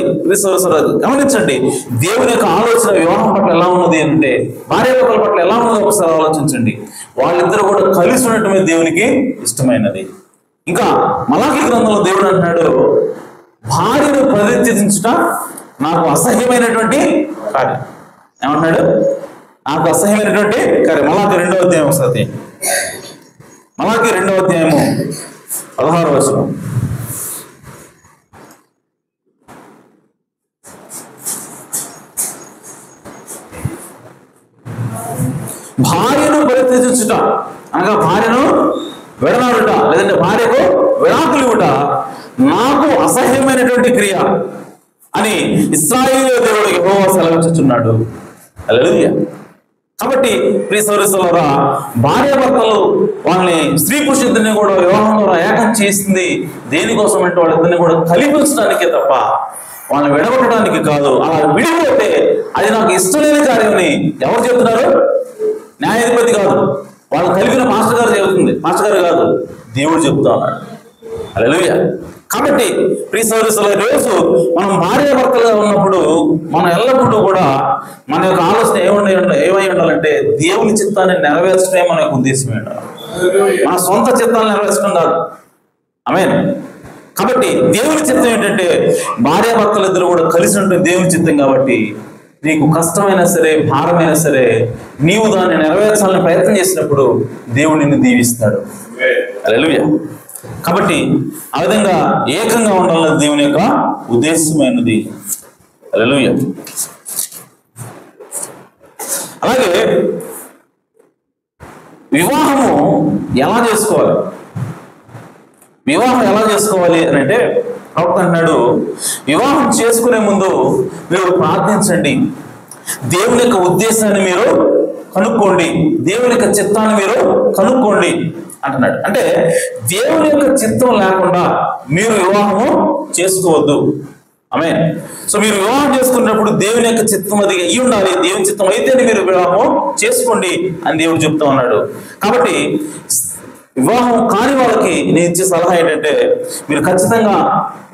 గమనించండి, దేవుని యొక్క ఆలోచన వివాహం పట్ల ఎలా ఉన్నది అంటే, భార్యాభర్తల పట్ల ఎలా ఉన్నదో ఒకసారి ఆలోచించండి. వాళ్ళిద్దరూ కూడా కలిసి ఉండటమే దేవునికి ఇష్టమైనది. ఇంకా మలాకి గ్రంథంలో దేవుడు అంటున్నాడు, భార్యను పరిత్యజించుట నాకు అసహ్యమైనటువంటి కార్యం. ఏమంటున్నాడు? నాకు అసహ్యమైనటువంటి కార్యం. మలాకి 2వ అధ్యాయం ఒకసారి, మలాకి 2వ అధ్యాయము 16వ వచనం. భార్యను పరిత్యజించుట అనగా భార్యను విడనాడుట లేదంటే భార్యకు విడాకులు ఇవ్వట నాకు అసహ్యమైనటువంటి క్రియ అని ఇశ్రాయేలు దేవుడు యెహోవా సెలవిస్తున్నాడు. హల్లెలూయా. కాబట్టి ప్రియ సహోదరులారా, భార్యాభర్తలు వాళ్ళని స్త్రీ పురుషులిద్దరిని కూడా వివాహం ద్వారా ఏకం చేసింది దేనికోసం అంటే వాళ్ళిద్దరిని కూడా కలిపించడానికే తప్ప వాళ్ళని విడగొట్టడానికి కాదు. అలా విడిపోతే అది నాకు ఇష్టం లేని కార్యమని ఎవరు చెప్తున్నారు? న్యాయాధిపతి కాదు, వాళ్ళు కలిపిన మాస్టర్ గారు చెబుతుంది, మాస్టర్ గారు కాదు, దేవుడు చెబుతా ఉన్నాడు. హల్లెలూయా. కాబట్టి ప్రియ సహోదరులారా, రోజు మనం భార్యాభర్తలుగా ఉన్నప్పుడు మనం ఎల్లప్పుడూ కూడా మన యొక్క ఆలోచన ఏమై ఉండాలంటే దేవుని చిత్తాన్ని నెరవేర్చడమే మన యొక్క ఉద్దేశం ఉండాలి, మన సొంత చిత్తాన్ని నెరవేర్చడం కాదు. ఆమేన్. కాబట్టి దేవుని చిత్తం ఏంటంటే భార్యాభర్తలు ఇద్దరు కూడా కలిసి ఉంటే దేవుని చిత్తం. కాబట్టి నీకు కష్టమైనా సరే భారమైనా సరే నీవు దాన్ని నెరవేర్చాలని ప్రయత్నం చేసినప్పుడు దేవుడు నిన్ను దీవిస్తాడు. హల్లెలూయా. కాబట్టి ఆ విధంగా ఏకంగా ఉండాలని దేవుని యొక్క ఉద్దేశమైనది. హల్లెలూయా. అలాగే వివాహము ఎలా చేసుకోవాలి, వివాహం ఎలా చేసుకోవాలి అని అంటే ప్రవక్త అంటున్నాడు, వివాహం చేసుకునే ముందు మీరు ప్రార్థించండి, దేవుని యొక్క ఉద్దేశాన్ని మీరు కనుక్కోండి, దేవుని యొక్క చిత్తాన్ని మీరు కనుక్కోండి అంటున్నాడు. అంటే దేవుని యొక్క చిత్తం లేకుండా మీరు వివాహము చేసుకోవద్దు. ఆమేన్. సో మీరు వివాహం చేసుకున్నప్పుడు దేవుని యొక్క చిత్తం అది అయ్యి ఉండాలి, దేవుని చిత్తం అయితేనే మీరు వివాహం చేసుకోండి అని దేవుడు చెప్తా ఉన్నాడు. కాబట్టి వివాహం కాని వాళ్ళకి నేను ఇచ్చే సలహా ఏంటంటే మీరు ఖచ్చితంగా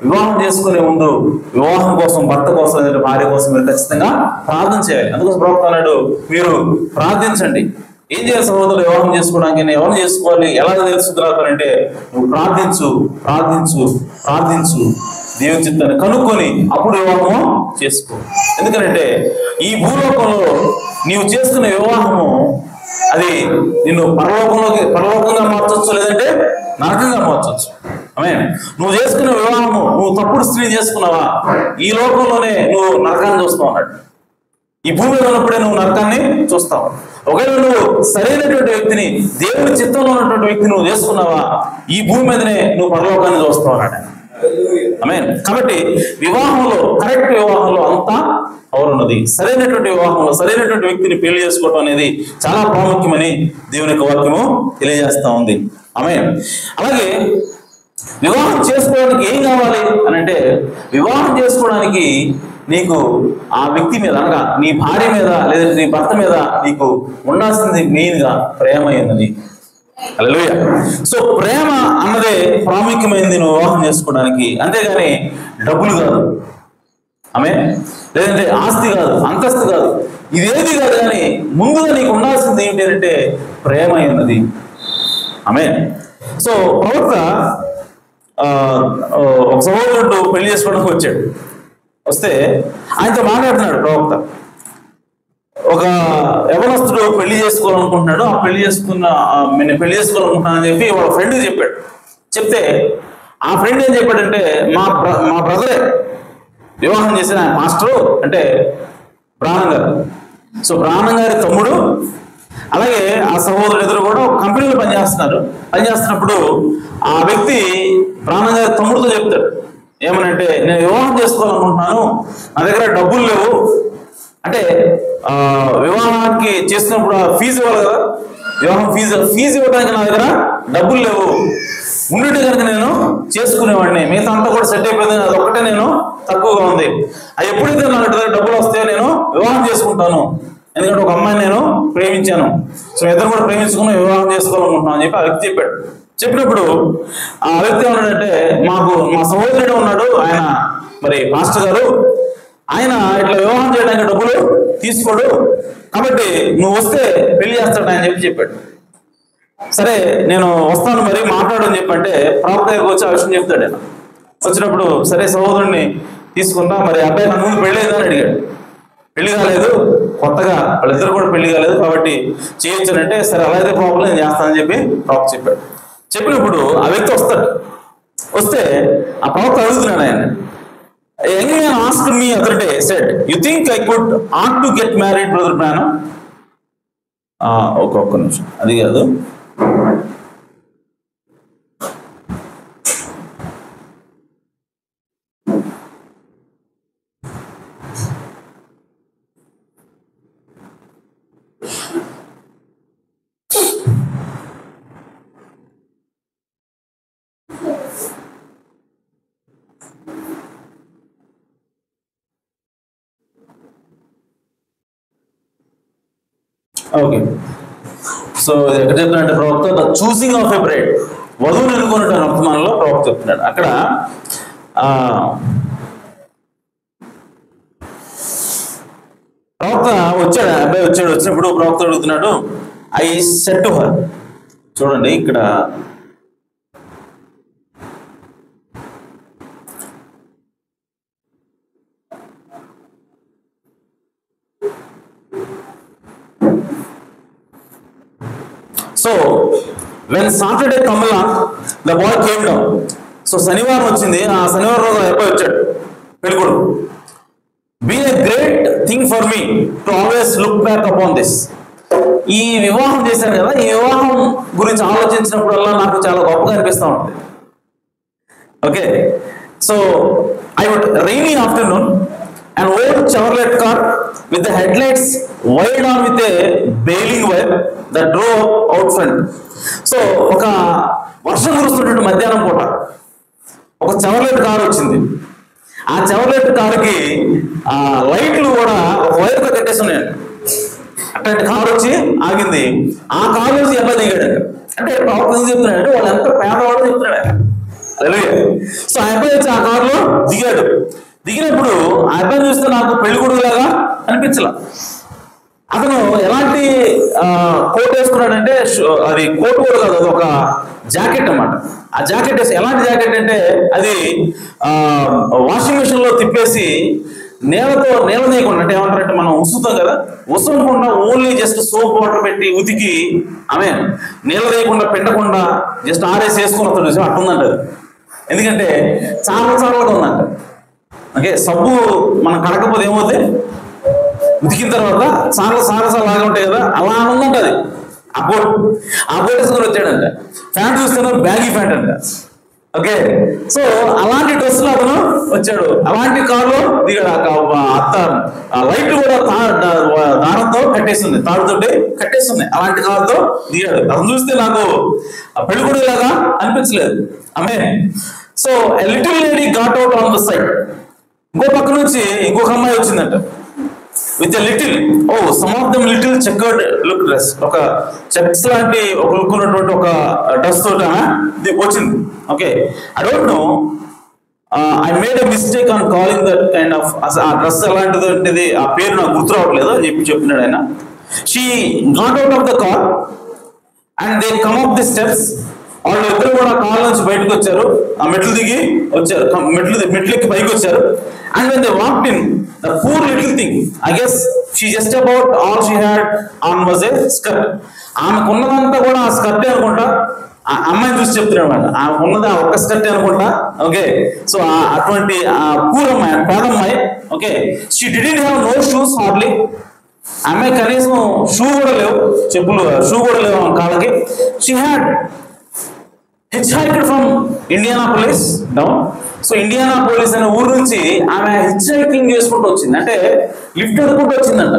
వివాహం చేసుకునే ముందు వివాహం కోసం, భర్త కోసం, లేదంటే భార్య కోసం మీరు ఖచ్చితంగా ప్రార్థన చేయాలి. అందుకోసం ప్రవక్త అన్నాడు, మీరు ప్రార్థించండి. ఏం చేయాలి సహోదరులు? వివాహం చేసుకోవడానికి నేను ఎవరు చేసుకోవాలి, ఎలా తెలుసుకున్నారంటే నువ్వు ప్రార్థించు, ప్రార్థించు, ప్రార్థించు, దేవుని చిత్తాన్ని కనుక్కొని అప్పుడు వివాహము చేసుకో. ఎందుకంటే ఈ భూలోకంలో నీవు చేసుకునే వివాహము అది నిన్ను పరలోకంగా మార్చొచ్చు, లేదంటే నరకంగా మార్చొచ్చు. ఆమె నువ్వు చేసుకున్న వివాహము, నువ్వు తప్పుడు స్త్రీని చేసుకున్నావా, ఈ లోకంలోనే నువ్వు నరకాన్ని చూస్తావు అన్నాడు. ఈ భూమి మీద ఉన్నప్పుడే నువ్వు నరకాన్ని చూస్తావు. ఒకవేళ నువ్వు సరైనటువంటి వ్యక్తిని, దేవుని చిత్తంలో ఉన్నటువంటి వ్యక్తిని నువ్వు చేసుకున్నావా, ఈ భూమి మీదనే నువ్వు పరలోకాన్ని చూస్తావు అన్నాడు. ఆమేన్. కాబట్టి వివాహంలో, కరెక్ట్ వివాహంలో అంతా పవర్ ఉన్నది. సరైనటువంటి వివాహంలో సరైనటువంటి వ్యక్తిని పెళ్లి చేసుకోవడం అనేది చాలా ప్రాముఖ్యమని దేవుని యొక్క వాక్యము తెలియజేస్తా ఉంది. ఆమేన్. అలాగే వివాహం చేసుకోవడానికి ఏం కావాలి అని అంటే, వివాహం చేసుకోవడానికి నీకు ఆ వ్యక్తి మీద, అనగా నీ భార్య మీద లేదంటే నీ భర్త మీద నీకు ఉండాల్సింది మెయిన్ గా ప్రేమ అన్నది. హల్లెలూయా. సో ప్రేమ అన్నదే ప్రాముఖ్యమైనది నువ్వు వివాహం చేసుకోవడానికి. అంతేగాని డబ్బులు కాదు, ఆమె లేదంటే ఆస్తి కాదు, అంతస్తు కాదు, ఇదేది కాదు. కానీ ముందుగా నీకు ఉండాల్సింది ఏంటి అంటే ప్రేమ అన్నది. ఆమె. సో ప్రవక్త ఒక సహోదరుడు పెళ్లి చేసుకోవడానికి వచ్చాడు. వస్తే ఆయనతో మాట్లాడుతున్నాడు ప్రవక్త. ఒక యవనస్తుడు పెళ్లి చేసుకోవాలనుకుంటున్నాడు. ఆ నేను పెళ్లి చేసుకోవాలనుకుంటున్నానని చెప్పి వాళ్ళ ఫ్రెండ్కి చెప్పాడు. చెప్తే ఆ ఫ్రెండ్ ఏం చెప్పాడంటే, మా బ్రదరే వివాహం చేసిన మాస్టరు అంటే బ్రాహ్మణ్ గారు. సో బ్రాహ్మణ్ గారి తమ్ముడు. అలాగే ఆ సహోదరుడు ఇద్దరు కూడా ఒక కంపెనీలో పనిచేస్తున్నప్పుడు ఆ వ్యక్తి బ్రాహ్మణ్ గారి తమ్ముడితో చెప్తాడు ఏమనంటే, నేను వివాహం చేసుకోవాలనుకుంటున్నాను, నా దగ్గర డబ్బులు లేవు. అంటే వివాహానికి చేస్తున్నప్పుడు ఫీజు ఇవ్వాలి కదా, వివాహం ఫీజు ఇవ్వడానికి నా దగ్గర డబ్బులు లేవు. ఉంటే కనుక నేను చేసుకునేవాడిని, మిగతా అంతా కూడా సెట్ అయిపోయింది, అది ఒక్కటే నేను తక్కువగా ఉంది. అది ఎప్పుడైతే నా దగ్గర డబ్బులు వస్తాయో నేను వివాహం చేసుకుంటాను. ఎందుకంటే ఒక అమ్మాయిని నేను ప్రేమించాను. సో ఇద్దరు కూడా ప్రేమించుకుని వివాహం చేసుకోవాలనుకుంటున్నాను అని చెప్పి ఆ వ్యక్తి చెప్పాడు. చెప్పినప్పుడు ఆ వ్యక్తి ఏమన్నాడంటే, మా సహోదరుడు ఉన్నాడు, ఆయన మరి మాస్టర్ గారు, ఆయన ఇట్లా వివాహం చేయడానికి డబ్బులు తీసుకోడు, కాబట్టి నువ్వు వస్తే పెళ్లి చేస్తాడు అని చెప్పాడు. సరే నేను వస్తాను, మరి మాట్లాడని చెప్పంటే ప్రవక్త దగ్గరకు వచ్చి ఆ విషయం చెప్తాడు. ఆయన వచ్చినప్పుడు సరే సహోదరుడిని తీసుకుంటా, మరి అబ్బాయి నా ముందు పెళ్లి అయిందని అడిగాడు. పెళ్లి కాలేదు, కొత్తగా వాళ్ళిద్దరు కూడా పెళ్లి కాలేదు, కాబట్టి చేయొచ్చానంటే సరే అలా అయితే ప్రాబ్లం, నేను చేస్తానని చెప్పి ప్రవక్త చెప్పాడు. చెప్పినప్పుడు ఆ వ్యక్తి వస్తాడు. వస్తే ఆ ప్రవక్త అడుగుతున్నాడు ఆయన, young man asked me other day, said, you think I could ought to get married brother Branham? ఒక్క నిమిషం, అది కాదు. ఓకే. సో ఎక్కడ చెప్తున్నాడు ప్రవక్త, the choosing of a bride, వధువుని ఎన్నుకున్నట్టు వర్తమానంలో ప్రవక్త చెప్తున్నాడు. అక్కడ ప్రవక్త వచ్చాడు, అబ్బాయి వచ్చినప్పుడు ప్రవక్త అడుగుతున్నాడు, ఐ సెడ్ టు హర్. చూడండి ఇక్కడ so when Saturday come along the boy came down. So శనివారం వచ్చింది, ఆ శనివారం రోజు అబ్బాయి వచ్చాడు పెళ్ళికొడుకు. Be a great thing for me to always look back upon this. ఈ వివాహం చేశాను కదా, ఈ వివాహం గురించి ఆలోచించినప్పుడల్లా నాకు చాలా గొప్పగా అనిపిస్తూ ఉంటుంది. Okay. So I would rainy afternoon an old Chevrolet car with the headlights wired on with a baling wire that drove out front. So ఒక వర్షం కురుస్తున్నటువంటి మధ్యాహ్నం పూట ఒక చెవర్లెట్ కార్ వచ్చింది. ఆ చెవర్లెట్ కారుకి ఆ లైట్లు కూడా ఒక వైర్తో కట్టేసి ఉన్నాయండి. అట్లాంటి కారు వచ్చి ఆగింది. ఆ కారు నుంచి ఎలా దిగాడు అంటే ప్రవక్త చెప్తున్నాడు, వాళ్ళు ఎంత పేదవాడో చెప్తున్నాడు. సో ఆ అబ్బాయి వచ్చి ఆ కారులో దిగాడు. దిగినప్పుడు ఆ అబ్బాయిని చూస్తే నాకు పెళ్లి కొడుకులాగా అనిపించలా. అతను ఎలాంటి కోట్ వేసుకున్నాడంటే, అది కోట్ కూడా కాదు, అది ఒక జాకెట్ అన్నమాట. ఆ జాకెట్ ఎలాంటి జాకెట్ అంటే, అది వాషింగ్ మిషన్ లో తిప్పేసి నేల నేయకుండా, అంటే ఏమంటారంటే మనం ఉసుతాం కదా, ఉసకుండా ఓన్లీ జస్ట్ సోప్ వాటర్ పెట్టి ఉతికి ఆమె నేల వేయకుండా పెట్టకుండా జస్ట్ ఆరేసి వేసుకుని వస్తాడు, అట్టుందంట అది. ఎందుకంటే చాలా చాలాగా ఉందంట. ఓకే, సబ్బు మనం కడకపోతే ఏమవుతుంది, ఉతికిన తర్వాత చాలా లాగా ఉంటాయి కదా, అలా ఉందంట అది. ఆ బోట్ వేసుకొని వచ్చాడంట. ప్యాంట్ చూస్తున్నారు, బ్యాగీ ప్యాంట్ అంట. ఓకే, సో అలాంటి డ్రెస్సులో అతను వచ్చాడు, అలాంటి కారులో దిగాడు. అత్త లైట్ కూడా దారంతో కట్టేస్తుంది, తాడుతోటి కట్టేస్తుంది, అలాంటి కారుతో దిగాడు. అతను చూస్తే నాకు పెళ్ళికొడుకు లాగా అనిపించలేదు. ఆమె so little lady got out on the side. ఇంకో పక్క నుంచి ఇంకొక అమ్మాయి వచ్చిందంట with little some of them little checkered look dress. ఒక చెక్స్ లాంటి ఒక లుక్ ఉన్నటువంటి ఒక డ్రెస్ తోట వచ్చింది. Okay, I don't know, I made a mistake on calling that kind of, ఆ డ్రెస్ అలాంటిది, ఆ పేరు నాకు గుర్తు రావట్లేదు అని చెప్తున్నాడు ఆయన. She got out of the car and they come up the steps. వాళ్ళు ఇద్దరు కూడా కార్ నుంచి బయటకు వచ్చారు, ఆ మెట్లు దిగి వచ్చారు, మెట్లెక్కి పైకి వచ్చారు. And when they walked in, the poor little thing, I guess she just about all she had on was a skirt. ఆమెకు ఉన్నదంతా కూడా ఆ స్కర్ట్ అనుకుంటా. ఆ అమ్మాయిని చూసి చెప్తున్నాడు అన్నమాట, ఆమెకు ఉన్నది ఆ ఒక్క స్కర్ట్ అనుకుంటా. ఓకే, సో అటువంటి పూర్ అమ్మాయి, పేదమ్మాయి. Okay, she didn't have no shoes hardly. అమ్మాయి కనీసం షూ కూడా లేవు, షూ కూడా లేవు ఆమె కాళ్ళకి. She had hitchhiked from Indianapolis down. So Indianapolis అనే ఊరు నుంచి ఆమె హిచ్ హైకింగ్ చేసుకుంటూ వచ్చింది, అంటే లిఫ్ట్ అనుకుంటూ వచ్చిందంట.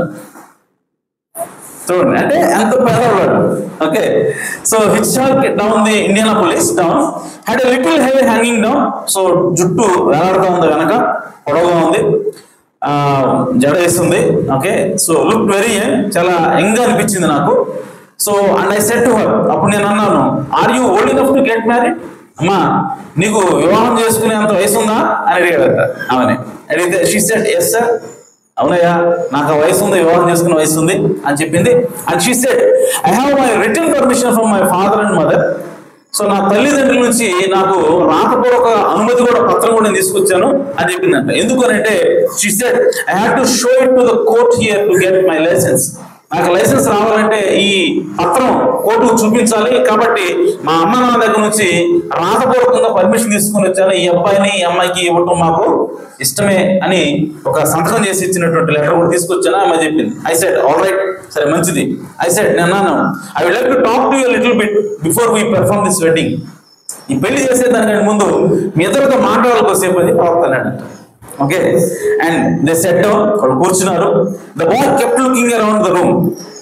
చూడండి, అంటే ఎంత పేదవాడు. Okay, so hitch hike down the Indianapolis town, had a little hair hanging down. So జుట్టు వేలాడుతూ ఉంది, వెనక పొడవుగా ఉంది, జడ వేస్తుంది. Okay, so look very young, చాలా యంగ్ గా అనిపించింది నాకు. So and I said to her, అప్పుడు నేను అన్నాను, are you old enough to get married? అమ్మా, నీకు వివాహం చేసుకునే అంత వయసు ఉందా అని అడిగాడట ఆమెని. అడిగితే షీ సెడ్ ఎస్ సార్, అవునయ్యా నాకు ఆ వయసు ఉంది, వివాహం చేసుకునే వయసు ఉంది అని చెప్పింది. And she said I have my written permission from my father and mother. So నా తల్లిదండ్రుల నుంచి నాకు రాతపూర్వక అనుమతి కూడా, పత్రం కూడా నేను తీసుకొచ్చాను అని చెప్పిందంట. ఎందుకు అని అంటే she said I have to show it to the court here to get my licence. నాకు లైసెన్స్ రావాలంటే ఈ పత్రం కోర్టుకు చూపించాలి, కాబట్టి మా అమ్మ నాన్న దగ్గర నుంచి రాతపూర్వకంగా పర్మిషన్ తీసుకుని వచ్చాను, ఈ అబ్బాయిని ఈ అమ్మాయికి ఇవ్వటం మాకు ఇష్టమే అని ఒక సంతకం చేసి ఇచ్చినటువంటి లెటర్ కూడా తీసుకొచ్చాను అమ్మాయి చెప్పింది. ఐ సెడ్ ఆల్ రైట్, సరే మంచిది. ఐ సెడ్ నేను అన్నాను, I would like to talk to you little bit before we perform this wedding. ఈ పెళ్లి చేసేదానికి ముందు మీ ఇద్దరితో మాట్లాడాలకోసేపు అని ప్రవర్తనంట. Okay, and they sat down, వాళ్ళు కూర్చున్నారు. The boy kept looking around the room.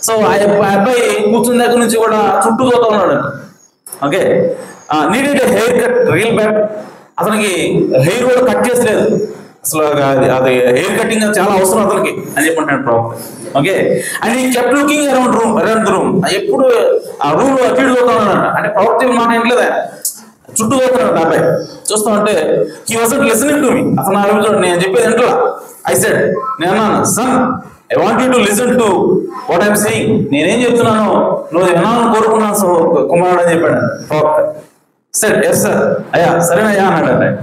So ఆ అబ్బాయి కూర్చున్న దగ్గర నుంచి కూడా చుట్టూ చూస్తూ ఉన్నాడు. Okay, needed hair cut real bad. అతనికి హెయిర్ కూడా కట్ చేసలేదు అసలు, అది హెయిర్ కటింగ్ చాలా అవసరం అతనికి అని చెప్పంటాడు ప్రాబ్లం. ఓకే, అండ్ ఈ kept looking around the room. ఎప్పుడు ఆ రూమ్ లో అటు చూస్తూ ఉన్నాడు, అంటే ప్రవక్త మాట ఏంట్లేదా, చుట్టూ చూస్తున్నాడు అబ్బాయి. చూస్తూ ఉంటే he wasn't listening to me. అసలు నా చూడండి, నేను చెప్పేది ఏంటో. ఐ సెడ్, నేను అన్నాను, son I want you to listen to what I'm saying. నేనేం చెప్తున్నాను నువ్వు వినాలని కోరుకున్నాను సో కుమారుడు అని చెప్పాడు ప్రవక్త. సెడ్ ఎస్ సార్, అయ్యా సరేనయ్యా అన్నాడు అబ్బాయి.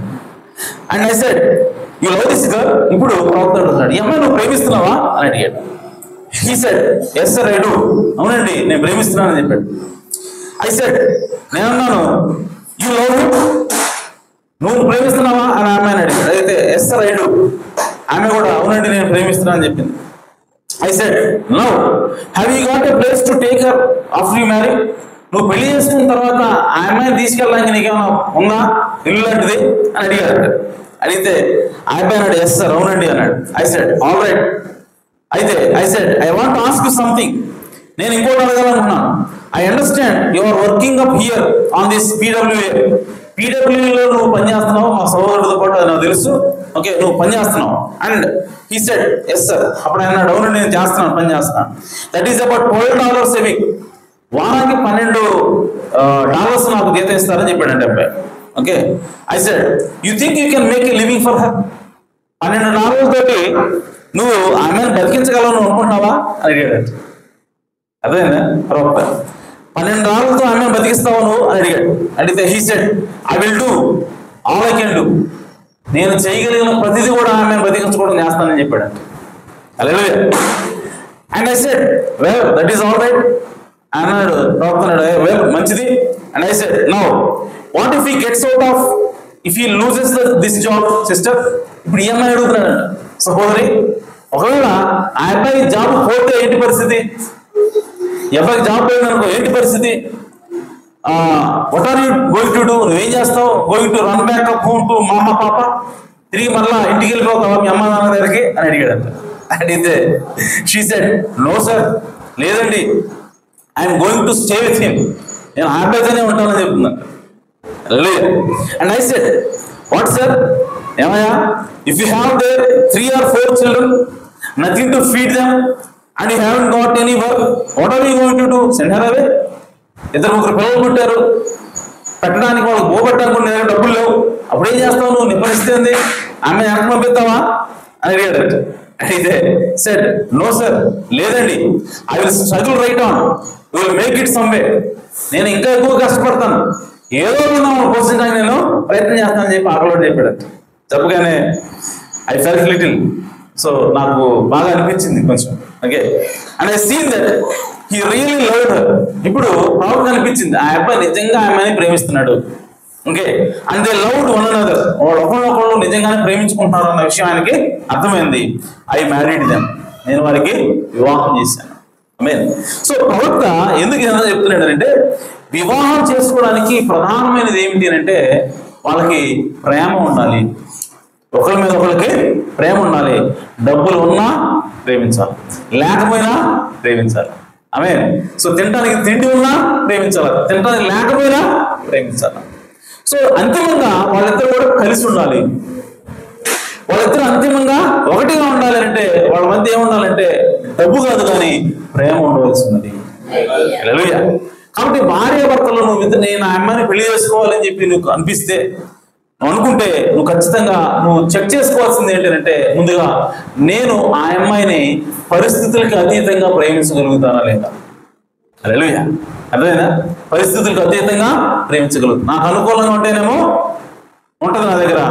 And I said you love this girl. ఇప్పుడు ప్రవక్త అడుగుతున్నాడు, ఈ అమ్మాయి నువ్వు ప్రేమిస్తున్నావా అని అడిగాడు. He said yes sir I do. అవునండి నేను ప్రేమిస్తున్నాను అని చెప్పాడు. ఐ సెడ్, నేను అన్నాను యూ లవ్ హిమ్, నువ్వు ప్రేమిస్తున్నావా అని ఆమెను అడిగాడు. అయితే ఎస్ సార్ ఐ డూ. ఆమె కూడా అవునండి నేను ప్రేమిస్తున్నా అని చెప్పింది. I said now have you got a place to take her after you marry. నువ్వు పెళ్లి చేసుకున్న తర్వాత ఆ అమ్మాయిని తీసుకెళ్ళడానికి నీకేమైనా ఉందా, ఇల్లు లాంటిది అని అడిగాడు. అడిగితే ఆ అబ్బాయి అన్నాడు ఎస్ సార్ అవునండి అన్నాడు. I said all right. అయితే I said I want to ask you something. నేను ఇంకోటి అడగాలనుకున్నాను. I understand you are working up here on this PWA. PWAలో నువ్వు పనిచేస్తున్నావు, మా సోదరుడితో పాటు అది నాకు తెలుసు. ఓకే, నువ్వు పనిచేస్తున్నావు. And he said yes sir. అప్పుడు ఆయన అన్నాడు అవునండి నేను చేస్తున్నాను, పని చేస్తున్నాను. That is about $12 a week. వారానికి $12 నాకు జీతం ఇస్తారని చెప్పాడంటే అబ్బాయి. Okay, I said you think you can make a living for her. $12 తోటి నువ్వు ఆమెను బతికించగలవు నువ్వు అనుకుంటున్నావా అని అడిగాడు. అదేనా ప్రవక్త, $12 ఆమెను బతికిస్తావు నువ్వు అని అడిగాడు. అడిగితే he said I will do all I can do. నేను చేయగలిగిన ప్రతిదీ కూడా ఆమెను బతికించుకోవడం చేస్తానని చెప్పాడు. Hallelujah. And I said well that is all right అన్నాడు ప్రవక్త. వెల్ మంచిది. And I said now what if he gets out of if he loses this job sister. ఇప్పుడు ఈ అమ్మాయి అడుగుతున్నాడు, సహోదరి, ఒకవేళ ఆ అబ్బాయి జాబ్ పోతే ఏంటి పరిస్థితి? ఈ అబ్బాయికి జాబ్ పోయిందనుకో ఏంటి పరిస్థితి? What are you going to do? నువ్వేం చేస్తావు? Going to run back up home to మామ పాప, తిరిగి మళ్ళా ఇంటికి వెళ్ళిపోతావా మీ అమ్మ నాన్న దగ్గరికి అని అడిగాడంట. అడిగితే షీ సెడ్ నో సార్, లేదండి, I'm going to stay with him, నేను ఆ అబ్బాయితోనే ఉంటానని చెప్తున్నాను. And I said what sir, ఏమయ్యా, if you have there 3 or 4 children, nothing to feed them and you haven't got any work, what are you going to do? Send her away. 2-3 పిల్లలు పుట్టారు, పెట్టడానికి వాళ్ళకి పోగొట్టడానికి డబ్బులు లేవు, అప్పుడు ఏం చేస్తావు నువ్వు? నీ పరిస్థితి ఏంది? ఆమె ఎంత పంపిస్తావా అని అడిగాడు. అయితే సెడ్ నో సార్, లేదండి, I will struggle right on, will make it some way, నేను ఇంకా ఎక్కువ కష్టపడతాను, ఏదో పోషించడానికి నేను ప్రయత్నం చేస్తానని చెప్పి ఆకలోడు చెప్పాడు. చెప్పగానే ఐ ఫెల్ట్ లిటిల్, సో నాకు బాగా అనిపించింది కొంచెం. Okay, and I seen that he really loved her. ఇప్పుడు ప్రవక్త అనిపించింది ఆ అబ్బాయి నిజంగా ఆమెని ప్రేమిస్తున్నాడు. Okay, and they loved one another, వాళ్ళు ఒకళ్ళొకళ్ళు నిజంగానే ప్రేమించుకుంటున్నారు అన్న విషయం ఆయనకి అర్థమైంది. ఐ మ్యారీడ్ దెమ్, నేను వారికి వివాహం చేశాను. ఆమేన్. సో ప్రవక్త ఎందుకు ఏదైనా చెప్తున్నాడు అంటే, వివాహం చేసుకోవడానికి ప్రధానమైనది ఏమిటి అంటే వాళ్ళకి ప్రేమ ఉండాలి, ఒకరి మీద ఒకరికి ప్రేమ ఉండాలి. డబ్బులు ఉన్నా ప్రేమించాలి, లేకపోయినా ప్రేమించాలి. ఆమేన్. సో తినడానికి తిండి ఉన్నా ప్రేమించాలి, తినడానికి లేకపోయినా ప్రేమించాలి. సో అంతిమంగా వాళ్ళిద్దరు కూడా కలిసి ఉండాలి. వాళ్ళిద్దరు అంతిమంగా ఒకటిగా ఉండాలి అంటే వాళ్ళ మధ్య ఏముండాలంటే డబ్బు కాదు కానీ ప్రేమ ఉండవలసినది. హల్లెలూయా. కాబట్టి భార్య భర్తలు నువ్వు నేను ఆ అమ్మాయిని పెళ్లి చేసుకోవాలని చెప్పి నువ్వు అనిపిస్తే, నువ్వు అనుకుంటే, నువ్వు ఖచ్చితంగా నువ్వు చెక్ చేసుకోవాల్సింది ఏంటంటే, ముందుగా నేను ఆ అమ్మాయిని పరిస్థితులకి అతీతంగా ప్రేమించగలుగుతానా లేదా? హల్లెలూయా. అర్థమైందా? పరిస్థితులకు అతీతంగా ప్రేమించగలుగుతాను. నాకు అనుకూలంగా ఉంటేనేమో ఉంటుంది నా దగ్గర,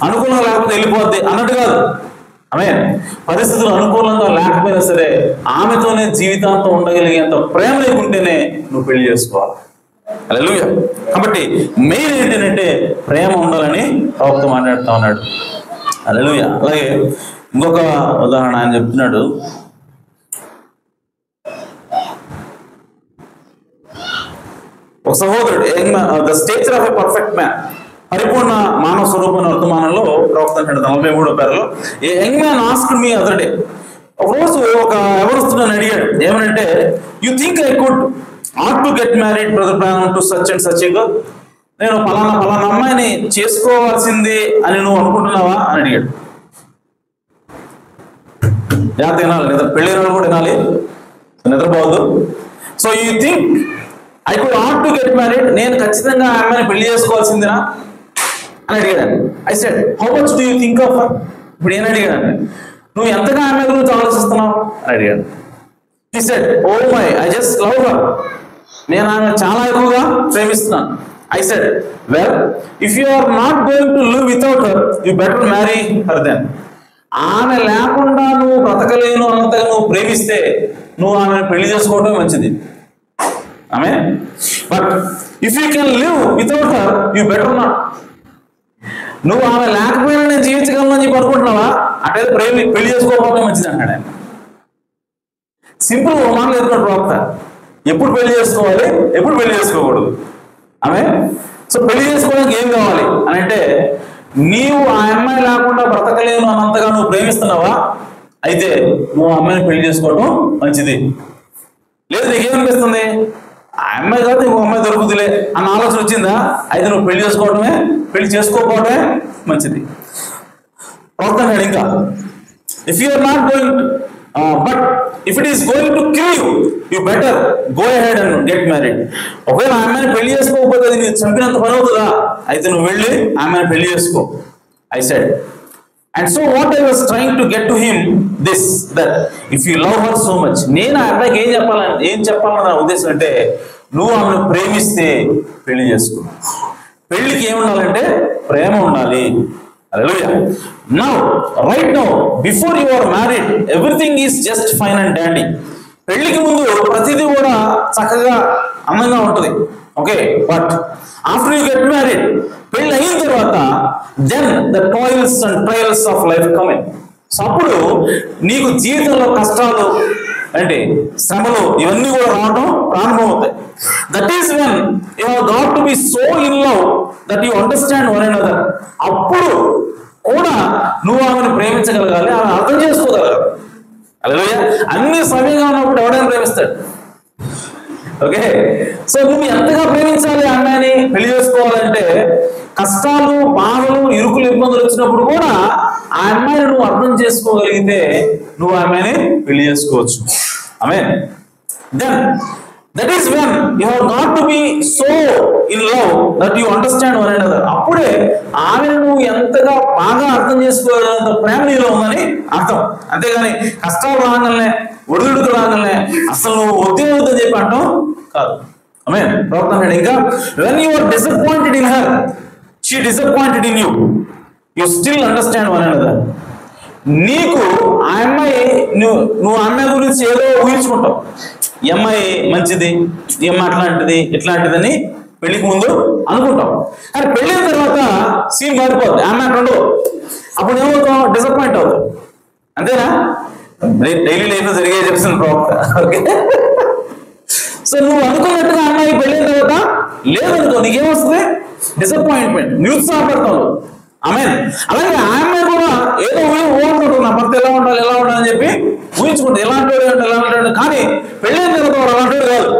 అనుకూలంగా లేకపోతే వెళ్ళిపోద్ది అన్నట్టు కాదు. ఆమేన్. పరిస్థితులు అనుకూలంగా లేకపోయినా సరే ఆమెతోనే జీవితాంతం ఉండగలిగేంత ప్రేమ లేకుంటేనే నువ్వు పెళ్లి చేసుకోవాలి. హల్లెలూయా. కాబట్టి మెయిన్ ఏంటంటే ప్రేమ ఉండాలని ప్రవక్త మాట్లాడుతూ ఉన్నాడు. హల్లెలూయా. అలాగే ఇంకొక ఉదాహరణ ఆయన చెప్తున్నాడు. ఒక సహోదరుడు, the stature of a perfect man, పరిపూర్ణ మానవ స్వరూపం వర్తమానంలో ప్రవక్త అంటాడు 43వ పేరులో, a young man asked me other day. ఒకరోజు ఒక ఎవరుస్తున్నాను అడిగాడు, ఏమనంటే, you think I could ought to get married brother Branham to such and such a girl. నేను పలానా అమ్మాయిని చేసుకోవాల్సింది అని నువ్వు అనుకుంటున్నావా అని అడిగాడు. జాగ్రత్త వినాలి, నిద్ర పెళ్లి రోజు కూడా వినాలి, నిద్రపోవద్దు. So you think I could ought to get married, నేను ఖచ్చితంగా ఆ అమ్మాయిని పెళ్లి చేసుకోవాల్సిందినా అని అడిగాడు. I said how much do you think of her. ఇప్పుడు ఏం అడిగాడు, నువ్వు ఎంతగా ఆమె గురించి ఆలోచిస్తున్నావు అని అడిగాడు. He said oh my I just love her, నేను ఆమె చాలా ఎక్కువగా ప్రేమిస్తున్నాను. I said well if you are not going to live without her you better marry her then. ఆమె లేకుండా నువ్వు బ్రతకలేను అన్నంతగా నువ్వు ప్రేమిస్తే నువ్వు ఆమెను పెళ్లి చేసుకోవడం మంచిది. ఆమె but if you can live without her you better not. నువ్వు ఆమె లేకపోయినా నేను జీవించగలను అని చెప్పి అనుకుంటున్నావా, అంటే పెళ్లి చేసుకోకపోవడం మంచిది అంటాడు ఆయన. సింపుల్ మాటలు ఎదుర్కొంటాడు ప్రవక్త. ఎప్పుడు పెళ్లి చేసుకోవాలి, ఎప్పుడు పెళ్లి చేసుకోకూడదు. ఆమె సో పెళ్లి చేసుకోవడానికి ఏం కావాలి అని అంటే, నీవు ఆ అమ్మాయి లేకుండా బ్రతకలేను అన్నంతగా నువ్వు ప్రేమిస్తున్నావా, అయితే నువ్వు ఆ అమ్మాయిని పెళ్లి చేసుకోవడం మంచిది. లేదు నీకేమనిపిస్తుంది, ఆ అమ్మాయి కాదు ఇంకో అమ్మాయి దొరుకుతులే అన్న ఆలోచన వచ్చిందా, అయితే నువ్వు పెళ్లి చేసుకోకపోవడమే మంచిది. ప్రవక్త అన్నాడు ఇంకా, if you are not going but if it is going to kill you you better go ahead and get married. ఒకవేళ ఆమెను పెళ్లి చేసుకోకపోతే అది నీకు చంపినంత పని అవుతుందా, అయితే నువ్వు వెళ్ళి ఆమెను పెళ్లి చేసుకో. I said and so what I was trying to get to him this that if you love her so much. నేను ఆ అబ్బాయికి ఏం చెప్పాలని నా ఉద్దేశం అంటే, నువ్వు ఆమెను ప్రేమిస్తే పెళ్లి చేసుకో. పెళ్లికి ఏముండాలంటే ప్రేమ ఉండాలి. Hallelujah. Now, right now, before you are married, everything is just fine and dandy. పెళ్లికి ముందు ప్రతిదీ కూడా చక్కగా అందంగా ఉంటుంది. Okay, but after you get married, పెళ్లి అయిన తర్వాత then the toils and trials of life coming. So అప్పుడు నీకు జీవితంలో కష్టాలు అంటే శ్రమలు ఇవన్నీ కూడా రావడం ప్రారంభమవుతాయి. That is when you have got to be so in love that you understand one another. అప్పుడు కూడా నువ్వు ఆమెను ప్రేమించగలగాలి, ఆమె అర్థం చేసుకోగలగాలి. హల్లెలూయా. అన్ని సమయంగా ఉన్నప్పుడు ఎవడైనా ప్రేమిస్తాడు. ఓకే, సో నువ్వు ఎంతగా ప్రేమించాలి అమ్మాయిని పెళ్లి చేసుకోవాలంటే కష్టాలు, బాధలు, ఇరుకులు, ఇబ్బందులు వచ్చినప్పుడు కూడా ఆ అమ్మాయిని నువ్వు అర్థం చేసుకోగలిగితే నువ్వు ఆమెని పెళ్లి చేసుకోవచ్చు. Amen. Then that is when you have got to be so in love that you understand one another. అప్పుడే ఆమెను నువ్వు ఎంతగా బాగా అర్థం చేసుకోగలిగినంత ప్రేమ నీలో ఉందని అర్థం. అంతేగాని కష్టాలు రాగానే, ఒడిదుడుకు రాగానే అసలు నువ్వు వద్దని చెప్పి అంటాం కాదు. ఆమేన్. ప్రవక్త ఇంకా when you are disappointed in her, she disappointed in you, you still understand one another. నీకు ఆ అమ్మాయి నువ్వు అమ్మాయి గురించి ఏదో ఊహించుకుంటావు. ఈ అమ్మాయి మంచిది, ఈ అమ్మాయి అట్లాంటిది ఇట్లాంటిదని పెళ్లికి ముందు అనుకుంటాం. కానీ పెళ్ళైన తర్వాత సీన్ మారిపోద్ది, అమ్మాయి అక్కడ ఉండవు. అప్పుడు ఏమవుతావు? డిసప్పాయింట్ అవుతావు. అంతేనా? డైలీ లైఫ్ లో జరిగే చెప్తాను ప్రవక్త. ఓకే, సో నువ్వు అనుకున్నట్టుగా అమ్మాయి పెళ్ళైన తర్వాత లేదనుకో, నీకేమొస్తుంది? డిసప్పాయింట్మెంట్, నిరుత్సాహపడతావు. ఆమేన్. అలాగే ఆ అమ్మాయి కూడా ఏదో ఊహించుకుంటుంది, నా భర్త ఎలా ఉండాలి ఎలా ఉండాలని చెప్పి ఊహించుకుంటుంది, ఎలాంటి అంటే ఎలా ఉంటాడు. కానీ పెళ్ళైన తర్వాత వాడు అలాంటి కాదు.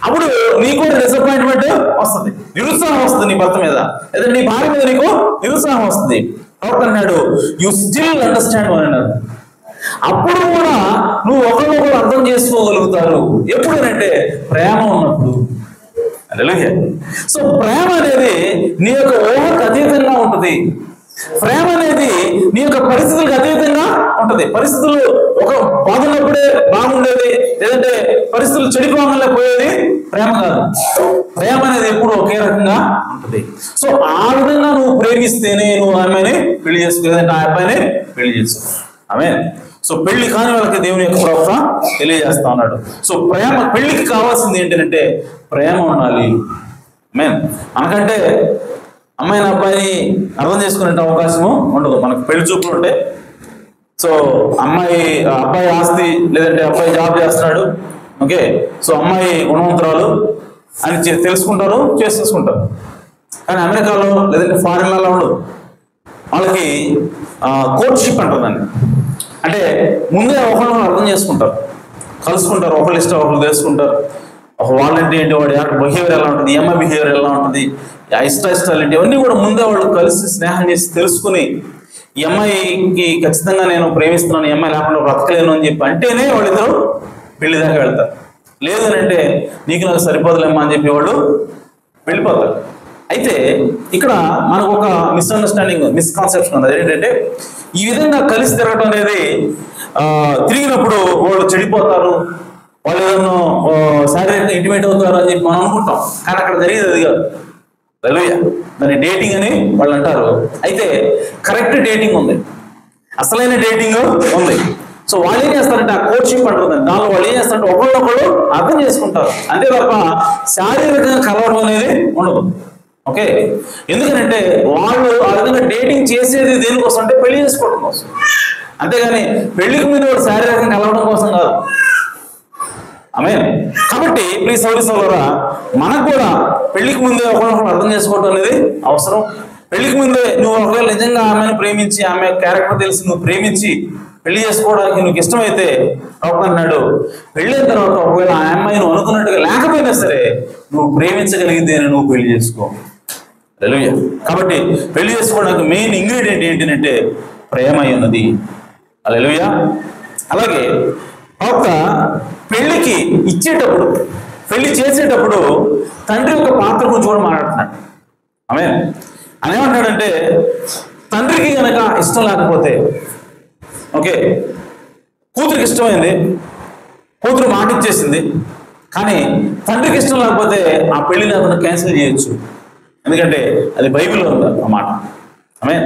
అప్పుడు నీకు కూడా డిసప్పాయింట్మెంట్ వస్తుంది, నిరుత్సాహం వస్తుంది నీ భర్త మీద, లేదా నీ భార్య మీద నీకు నిరుత్సాహం వస్తుంది. కాబట్టి అన్నాడు you still understand one another. అప్పుడు కూడా నువ్వు ఒకరినొకరు అర్థం చేసుకోగలుగుతారు. ఎప్పుడు అంటే ప్రేమ ఉన్నప్పుడు. హల్లెలూయా. సో ప్రేమ అనేది నీ యొక్క ఊహకు అతీతంగా ఉంటుంది. ప్రేమ అనేది నీ యొక్క పరిస్థితులకు అతీతంగా ఉంటుంది. పరిస్థితులు ఒక బాగున్నప్పుడే బాగుండేది, లేదంటే పరిస్థితులు చెడిపోగానే పోయేది ప్రేమ కాదు. ప్రేమ అనేది ఎప్పుడు ఒకే రకంగా ఉంటుంది. సో ఆ విధంగా నువ్వు ప్రేమిస్తేనే నువ్వు ఆమెని పెళ్లి చేసుకో, లేదంటే ఆ అబ్బాయిని పెళ్లి చేసుకో. ఆమేన్. సో పెళ్లి కాని వాళ్ళకి దేవుని యొక్క ప్రవక్త తెలియజేస్తా ఉన్నాడు. సో ప్రేమ, పెళ్లికి కావాల్సింది ఏంటంటే ప్రేమ ఉండాలి. ఆమేన్. మనకంటే అమ్మాయిని అబ్బాయిని అర్థం చేసుకునే అవకాశము ఉండదు. మనకు పెళ్లి చూపులు ఉంటే, సో అబ్బాయి ఆస్తి, లేదంటే అబ్బాయి జాబ్ చేస్తున్నాడు, ఓకే, సో అమ్మాయి గుణవంతురాలు అని తెలుసుకుంటారు, చేసేసుకుంటారు. కానీ అమెరికాలో లేదంటే ఫారిన్లలో ఉండదు. వాళ్ళకి కోర్ట్షిప్ అంటుందండి. అంటే ముందే ఒకరిని అర్థం చేసుకుంటారు, కలుసుకుంటారు, ఒకళ్ళు ఇష్టం ఒకళ్ళు తెలుసుకుంటారు. వాళ్ళంటే ఏంటి, వాడి బిహేవియర్ ఎలా ఉంటుంది, ఈ అమ్మాయి బిహేవియర్ ఎలా ఉంటుంది, ఇష్టాలు ఏంటి, ఇవన్నీ కూడా ముందే వాళ్ళు కలిసి స్నేహం చేసి తెలుసుకుని ఈ అమ్మాయికి ఖచ్చితంగా నేను ప్రేమిస్తున్నాను, ఈ అమ్మాయి లేకుండా బ్రతకలేను అని చెప్పి అంటేనే వాళ్ళిద్దరూ పెళ్లి దాకా వెళ్తారు. లేదనంటే నీకు నాకు సరిపోదులేమ్మా అని చెప్పి వాళ్ళు వెళ్ళిపోతారు. అయితే ఇక్కడ మనకు ఒక మిస్అండర్స్టాండింగ్, మిస్కాన్సెప్షన్ ఉంది. అదేంటంటే ఈ విధంగా కలిసి తిరగడం అనేది తిరిగినప్పుడు వాళ్ళు చెడిపోతారు, వాళ్ళు ఏదన్నా శారీరకంగా ఇంటిమేట్ అవుతారు అని చెప్పి మనం అనుకుంటాం. కానీ అక్కడ జరిగేది అది కాదు. హల్లెలూయా. దాన్ని డేటింగ్ అని వాళ్ళు అంటారు. అయితే కరెక్ట్ డేటింగ్ ఉంది, అసలైన డేటింగ్ ఉంది. సో వాళ్ళు ఏం చేస్తారంటే ఆ కోర్ట్షిప్ అంటుంది, దానిలో వాళ్ళు ఏం చేస్తారంటే ఒకళ్ళొకళ్ళు అర్థం చేసుకుంటారు, అంతే తప్ప శారీరకంగా కలవడం అనేది ఉండదు. ఓకే, ఎందుకంటే వాళ్ళు ఆ విధంగా డేటింగ్ చేసేది దేనికోసం అంటే పెళ్లి చేసుకోవడం కోసం, అంతేగాని పెళ్లికి మీద వాడు శారీరకంగా కలవడం కోసం కాదు. ఆమేన్. కాబట్టి ప్లీజ్ సోదరా, మనకు కూడా పెళ్లికి ముందే ఒకరినొకరు అర్థం చేసుకోవడం అనేది అవసరం. పెళ్లికి ముందే నువ్వు ఒకవేళ నిజంగా ఆమెను ప్రేమించి, ఆమె క్యారెక్టర్ తెలిసి నువ్వు ప్రేమించి పెళ్లి చేసుకోవడానికి నీకు ఇష్టమైతే ప్రవక్త అన్నాడు, పెళ్ళైన తర్వాత ఒకవేళ ఆ అమ్మాయిని అనుకున్నట్టుగా లేకపోయినా సరే నువ్వు ప్రేమించగలిగితే నువ్వు పెళ్లి చేసుకో. హల్లెలూయా. కాబట్టి పెళ్లి చేసుకోవడానికి మెయిన్ ఇంగ్రీడియంట్ ఏంటంటే ప్రేమ ఉన్నది. హల్లెలూయా. అలాగే ప్రవక్త పెళ్లికి ఇచ్చేటప్పుడు, పెళ్లి చేసేటప్పుడు తండ్రి యొక్క పాత్ర గురించి కూడా మాట్లాడుతున్నాడు. ఆమేన్. అని ఏమంటాడంటే తండ్రికి కనుక ఇష్టం లేకపోతే, ఓకే, కూతురికి ఇష్టమైంది, కూతురు మాట ఇచ్చేసింది, కానీ తండ్రికి ఇష్టం లేకపోతే ఆ పెళ్లిని అతను క్యాన్సిల్ చేయొచ్చు. ఎందుకంటే అది బైబిల్లో ఉంది ఆ మాట. ఆమె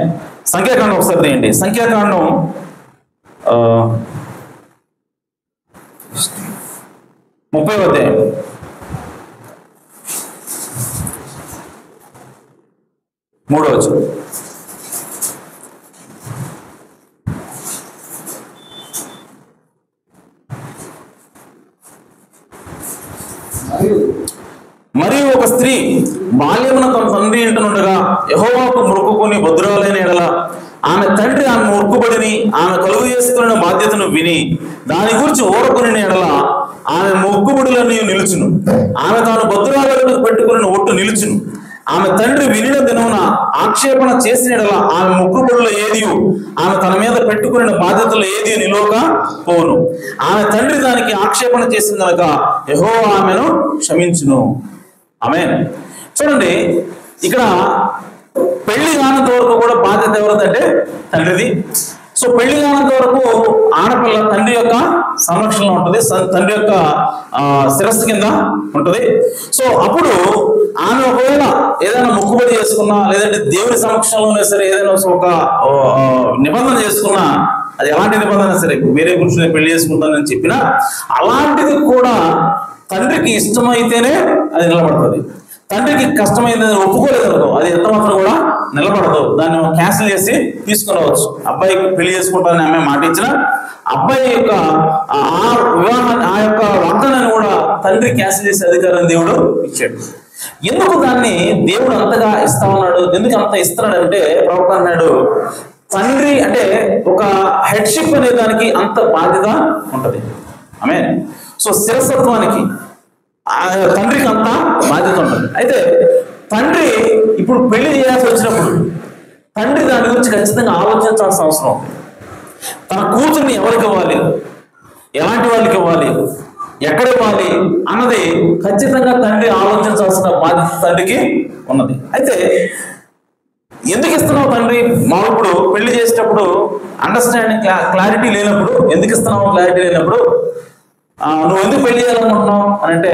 సంఖ్యాకాండం ఒకసారి తీయండి. సంఖ్యాకాండం 30వ అధ్యాయం. మూడో వచనం. మరియు ఒక స్త్రీ బాల్యమున తన తండ్రి ఇంట నుండగా యెహోవాకు మొక్కుకొని భద్రాలైన ఎడల ఆమె తండ్రి ఆమె మొక్కుబడిని ఆమె కలుగు చేసుకున్న బాధ్యతను విని దాని గురించి ఓరకొని ఎడల ఆమె మొక్కుబడులన్నీ నిలుచును. ఆమె తాను భద్రాలను పెట్టుకుని ఒట్టు నిలుచును. ఆమె తండ్రి వినిన దినమున ఆక్షేపణ చేసిన ఎడల ఆమె మొక్కుబడుల ఏది ఆమె తన మీద పెట్టుకున్న బాధ్యతలు ఏది నిలువక పోను. ఆమె తండ్రి దానికి ఆక్షేపణ చేసిన కనుక యెహోవా ఆమెను క్షమించును. ఆమేన్. చూడండి, ఇక్కడ పెళ్లి కానంత వరకు కూడా బాధ్యత ఎవరిదంటే తండ్రిది. సో పెళ్లి కానంత వరకు ఆడపిల్ల తండ్రి యొక్క సంరక్షణలో ఉంటుంది, తండ్రి యొక్క శిరస్సు కింద ఉంటుంది. సో అప్పుడు ఆమె ఒకవేళ ఏదైనా మొక్కుబడి చేసుకున్నా, లేదంటే దేవుని సమక్షంలోనే సరే ఏదైనా ఒక నిబంధన చేసుకున్నా, అది ఎలాంటి నిబంధన సరే, వేరే పురుషుని పెళ్లి చేసుకుంటానని చెప్పినా అలాంటిది కూడా తండ్రికి ఇష్టమైతేనే అది నిలబడుతుంది. తండ్రికి కష్టమైంది ఒప్పుకోలేదు అనుకో, అది ఎంత మాత్రం కూడా నిలబడదు. దాన్ని క్యాన్సిల్ చేసి తీసుకురావచ్చు. అబ్బాయికి పెళ్లి చేసుకుంటానని ఆమె మాట ఇచ్చిన అబ్బాయి యొక్క ఆ యొక్క వాగ్దానాన్ని కూడా తండ్రి క్యాన్సిల్ చేసే అధికారం దేవుడు ఇచ్చాడు. ఎందుకు దాన్ని దేవుడు అంతగా ఇస్తా ఉన్నాడు, ఎందుకు అంత ఇస్తున్నాడు అంటే ప్రవక్త అన్నాడు, తండ్రి అంటే ఒక హెడ్షిప్ అనే దానికి అంత బాధ్యత ఉంటది. ఆమేన్. సో శిరసత్వానికి తండ్రికి అంత బాధ్యత ఉంటుంది. అయితే తండ్రి ఇప్పుడు పెళ్లి చేయాల్సి వచ్చినప్పుడు తండ్రి దాని గురించి ఖచ్చితంగా ఆలోచించాల్సిన అవసరం ఉంది. తన కూతుర్ని ఎవరికి ఇవ్వాలి, ఎలాంటి వాళ్ళకి ఇవ్వాలి, ఎక్కడ ఇవ్వాలి అన్నది ఖచ్చితంగా తండ్రి ఆలోచించాల్సిన బాధ్యత తండ్రికి ఉన్నది. అయితే ఎందుకు ఇస్తున్నావు తండ్రి? ఇప్పుడు పెళ్లి చేసేటప్పుడు అండర్స్టాండింగ్ క్లారిటీ లేనప్పుడు, ఎందుకు ఇస్తున్నావు క్లారిటీ లేనప్పుడు, నువ్వు ఎందుకు పెళ్లి చేయాలనుకుంటున్నావు అని అంటే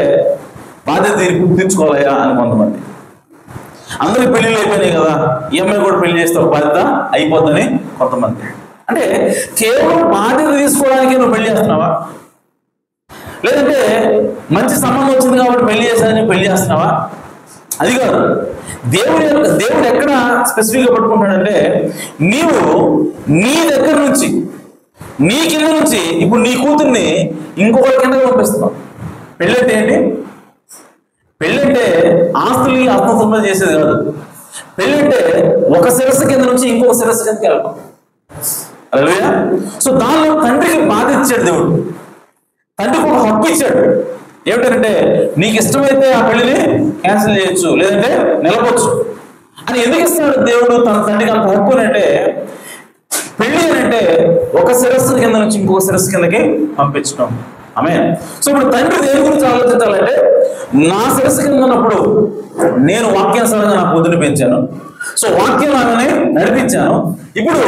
బాధ్యత తీర్చుకోవాలయా అని కొంతమంది. అందరికి పెళ్లిళ్ళు అయిపోయినాయి కదా, ఈ అమ్మాయి కూడా పెళ్లి చేస్తే ఒక బాధ్యత అయిపోద్దని కొంతమంది. అంటే కేవలం బాధ్యత తీసుకోవడానికి నువ్వు పెళ్లి చేస్తున్నావా, లేదంటే మంచి సంబంధం వచ్చింది కాబట్టి పెళ్లి చేశానని పెళ్లి చేస్తున్నావా? అది కాదు. దేవుడు ఎక్కడ స్పెసిఫిక్గా పట్టుకుంటాడంటే, నీవు నీ దగ్గర నుంచి, నీ కింద నుంచి ఇప్పుడు నీ కూతుర్ని ఇంకొకరి కిందకి పంపిస్తున్నావు. పెళ్ళంటే ఏంటి? పెళ్ళంటే ఆస్తుల్ని ఆత్మసంపాదన చేసేది కాదు. పెళ్ళంటే ఒక శిరస్సు కింద నుంచి ఇంకొక శిరస్సు కిందకి వెళ్ళడం. హల్లెలూయా. సో దానిలో తండ్రికి బాధ్యత ఇచ్చాడు దేవుడు, తండ్రికి ఒక హక్కు ఇచ్చాడు. ఏమిటంటే నీకు ఇష్టమైతే ఆ పెళ్లిని క్యాన్సిల్ చేయొచ్చు, లేదంటే నిలబొచ్చు అని. ఎందుకు ఇస్తున్నాడు దేవుడు తన తండ్రికి అంత హక్కు అంటే, పెళ్లి అంటే ఒక శిరస్సు కింద నుంచి ఇంకొక శిరస్సు కిందకి పంపించడం. ఆమేన్. సో ఇప్పుడు తండ్రి దేని గురించి ఆలోచించాలంటే, నా శిరస్సు కింద ఉన్నప్పుడు నేను వాక్యానుసారంగా నా కూతుర్ని పెంచాను, సో వాక్యం ఆమెని నడిపించాను. ఇప్పుడు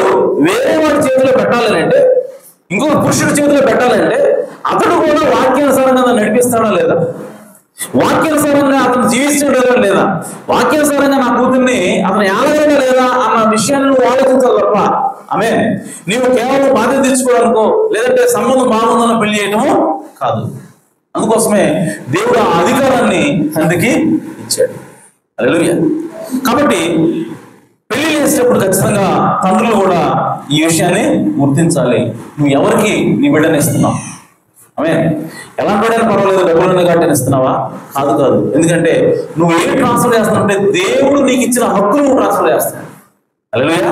వేరే వాడి చేతిలో పెట్టాలని అంటే, ఇంకొక పురుషుడి చేతిలో పెట్టాలంటే అతడు కూడా వాక్యానుసారంగా నడిపిస్తాడా లేదా, వాక్యానుసారంగా అతను జీవిస్తాడా లేదా, వాక్యానుసారంగా నా కూతుర్ని అతను ఏలగలడా లేదా అన్న విషయాన్ని నువ్వు ఆలోచించాలి తప్ప. ఆమె నీవు కేవలం బాధ్యత తెచ్చుకోవడానికో, లేదంటే సంబంధం బాగుందని పెళ్లి చేయడమో కాదు. అందుకోసమే దేవుడు ఆ అధికారాన్ని తండ్రికి ఇచ్చాడు. హల్లెలూయా. కాబట్టి పెళ్లి చేసేటప్పుడు ఖచ్చితంగా తండ్రులు కూడా ఈ విషయాన్ని గుర్తించాలి. నువ్వు ఎవరికి నీ బిడ్డని ఇస్తున్నావు? ఆమె ఎలాంటి బిడ్డని పర్వాలేదు, డబ్బులను కాబట్టి ఇస్తున్నావా? కాదు. ఎందుకంటే నువ్వు ఏం ట్రాన్స్ఫర్ చేస్తున్నావు అంటే దేవుడు నీకు ఇచ్చిన హక్కును నువ్వు ట్రాన్స్ఫర్ చేస్తున్నావు. హల్లెలూయా.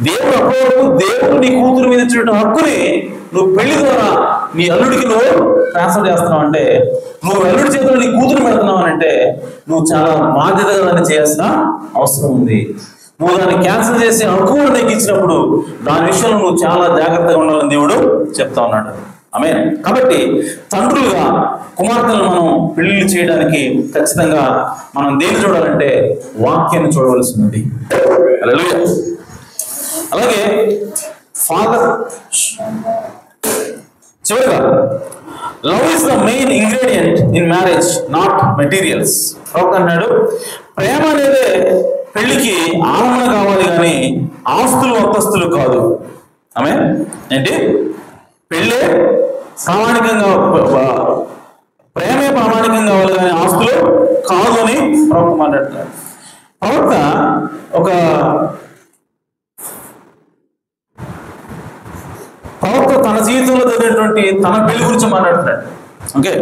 దేవుడు అప్పటివరకు దేవుడు నీ కూతురు మీద ఇచ్చిన హక్కుని నువ్వు పెళ్లి ద్వారా నీ అల్లుడికి నువ్వు ట్రాన్స్ఫర్ చేస్తున్నావు అంటే, నువ్వు అల్లుడి చేతిలో నీ కూతురు పెడుతున్నావు అంటే నువ్వు చాలా బాధ్యతగా దాన్ని చేయాల్సిన అవసరం ఉంది. నువ్వు దాన్ని క్యాన్సిల్ చేసే హక్కు నీకు ఇచ్చినప్పుడు దాని విషయంలో నువ్వు చాలా జాగ్రత్తగా ఉండాలని దేవుడు చెప్తా ఉన్నాడు. ఆమేన్. కాబట్టి తండ్రులుగా కుమార్తెలను మనం పెళ్లిళ్ళు చేయడానికి ఖచ్చితంగా మనం దేన్ని చూడాలంటే వాక్యాన్ని చూడవలసి ఉంది. హల్లెలూయా. అలాగే ఫాదర్ చివరిగా, love is the main ingredient in marriage, not materials. ప్రవక్త అన్నాడు, ప్రేమ అనేది పెళ్లికి ఆలంబన కావాలి కానీ ఆస్తులు అంతస్తులు కాదు. ఆమె ఏంటి? పెళ్ళే ప్రామాణికంగా, ప్రేమే ప్రామాణికంగా కావాలి కానీ ఆస్తులు కాదు అని ప్రవక్త మాట్లాడుతున్నారు. ప్రవక్త తన జీవితంలో జరిగినటువంటి తన పెళ్లి గురించి మాట్లాడుతున్నాడు. Okay,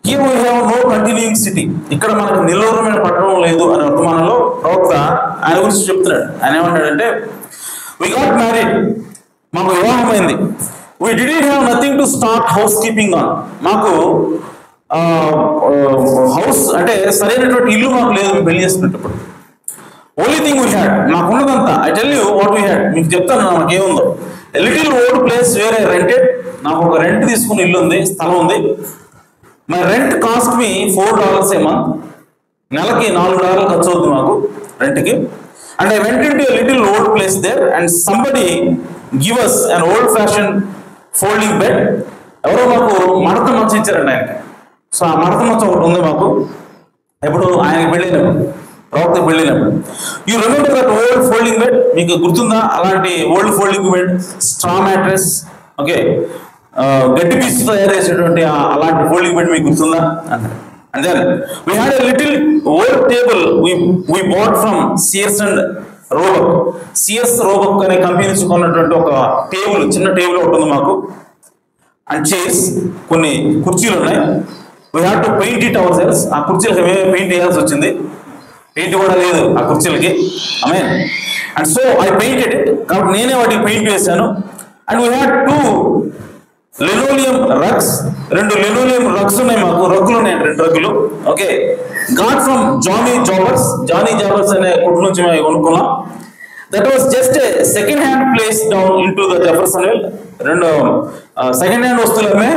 here we have no continuing city. ఇక్కడ మనకు నిలవరమైన పట్టణం లేదు అనే వర్తమానంలో ప్రవక్త ఆయన గురించి చెప్తున్నాడు. ఆయన ఏమంటాడంటే, వి గాట్ మ్యారీడ్, మాకు వివాహమైంది. We didn't have nothing to start housekeeping on. మాకు హౌస్ అంటే సరైనటువంటి ఇల్లు మాకు లేదు మేము పెళ్లి చేసుకునేటప్పుడు. ఓన్లీ థింగ్ వీ హ్యాడ్, మాకున్నదంతా, I tell you what we had, మీకు చెప్తాను నాకేముందో. Little old place where I rented, నాకు ఒక రెంట్ తీసుకుని ఇల్లు ఉంది, స్థలం ఉంది. My rent cost me $4 a month, నెలకి $4 ఖర్చు అవుతుంది మాకు రెంట్కి. And I went into a little old place there and somebody give us an old fashion folding bed. ఎవరో మాకు మడత మంచం ఇచ్చారండి ఆయనకి. సో ఆ మడత మంచం ఒకటి ఉంది మాకు. ఎప్పుడు ఆయనకి వెళ్ళినప్పుడు, ప్రవక్త వెళ్ళినప్పుడు. You remember that old folding bed? మీకు గుర్తుందా అలాంటి old folding bed? Straw mattress, okay, గట్టి పీస్ తయారు చేసేటువంటి అలాంటి ఫోల్డింగ్ బెడ్ మీకు గుర్తుందా? And then we had a little old table we bought from Sears and Roebuck. Sears Roebuck అనే కంపెనీ నుంచి కొన్నటువంటి ఒక టేబుల్, చిన్న టేబుల్ ఒకటి ఉంది మాకు. అండ్ చైర్స్, కొన్ని కుర్చీలు ఉన్నాయి. We have to paint it our cells. ఆ కుర్చీలకు మేమే పెయింట్ వేయాల్సి వచ్చింది. పెయింట్ కూడా లేదు ఆ కుర్చీలకి. ఆమె and so I painted it, కాబట్టి నేనే వాటికి పెయింట్ వేశాను. And we had 2 linoleum rugs, 2 linoleum rugs ఉన్నాయి మాకు, రగ్గులు ఉన్నాయి, 2 రగ్గులు. Okay, got from Johnny Jobbers అనే కొట్టు నుంచి మేము కొనుక్కున్నాం. That was just a second hand place down in to the Jeffersonville. 2 second hand వస్తువులు అమ్మే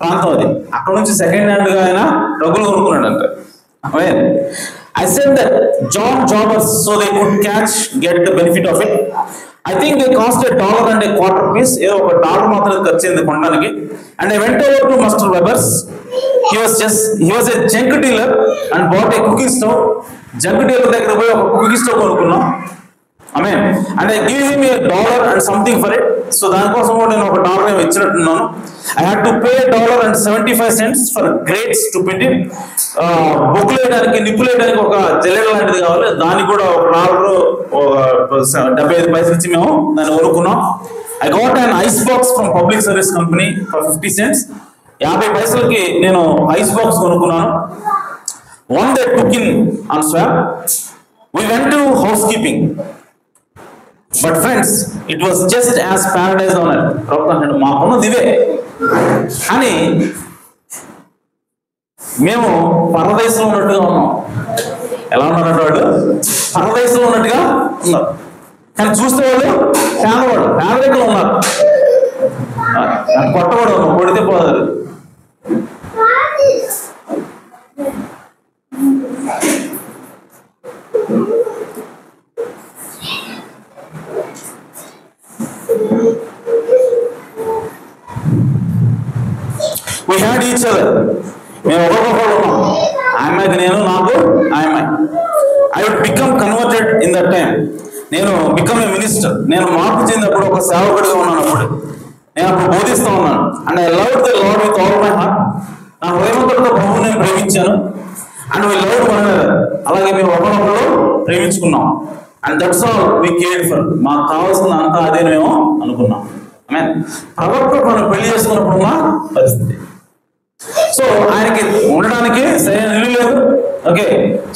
ప్రాంతం అది. అక్కడ నుంచి సెకండ్ హ్యాండ్ గా ఆయన రగ్గులు కొనుక్కున్నాడు అంట. I said that John Jobbers so they could get the benefit of it. I think they cost $1.25 piece. ఏదో $1 మాత్రం ఖర్చయింది కొనడానికి. And I went over to Mr. Weber's. He was a junk dealer and bought a cooking stove. Junk dealer దగ్గర పోయి ఒక కుకింగ్ స్టవ్ కొనుక్కున్నాం. Amen. And I gave him $1 and something for it. So దానికోసం కూడా నేను $1 ఇచ్చినట్టున్నాను. I had to pay $1.75 for grates to put it. బొక్కులు వేయడానికి, నిప్పులు వేయడానికి ఒక జల్లెడ లాంటిది కావాలి, దానికి కూడా $1.75 ఇచ్చి మేము దాన్ని కొనుక్కున్నాం. I got an ice box from Public Service Company for 50 cents. 50 పైసలకి నేను ఐస్ బాక్స్ కొనుక్కున్నాను. One day took in on swap. We went to housekeeping. But friends, it was just as paradise on earth. ప్రవక్త మాకున్నది ఇవే అని మేము పరదేశంలో ఉన్నట్టుగా ఉన్నాం. ఎలా ఉన్నారంటే వాళ్ళు పరదేశంలో ఉన్నట్టుగా ఉన్నారు. కానీ చూస్తే వాళ్ళు పేదరికంలో ఉన్నారు. కొట్టకూడదు, కొడితే పోదారు. We had each other. మేము ఒకరికొకరు ఉన్నాం. ఆమెకి నేను, నాకు ఆమె. I would become converted in that time. నేను become a minister. నేను మార్పు చెందినప్పుడు ఒక సేవకుడిగా ఉన్నాను. అప్పుడు నేను అప్పుడు బోధిస్తూ ఉన్నాను. And I loved the Lord with all my heart. నా హృదయంతో ప్రభువుని నేను ప్రేమించాను. And we loved one another. అలాగే మేము ఒకరినొకరు ప్రేమించుకున్నాం. And that's all we cared for. మాకు కావాల్సిన అంతా అదే మేము అనుకున్నాం. ఆమేన్. ప్రవక్త మనం పెళ్లి చేసుకున్నప్పుడు ఉన్న పరిస్థితి. సో ఆయనకి ఉండడానికి సరైన ఇల్లు లేదు. ఓకే,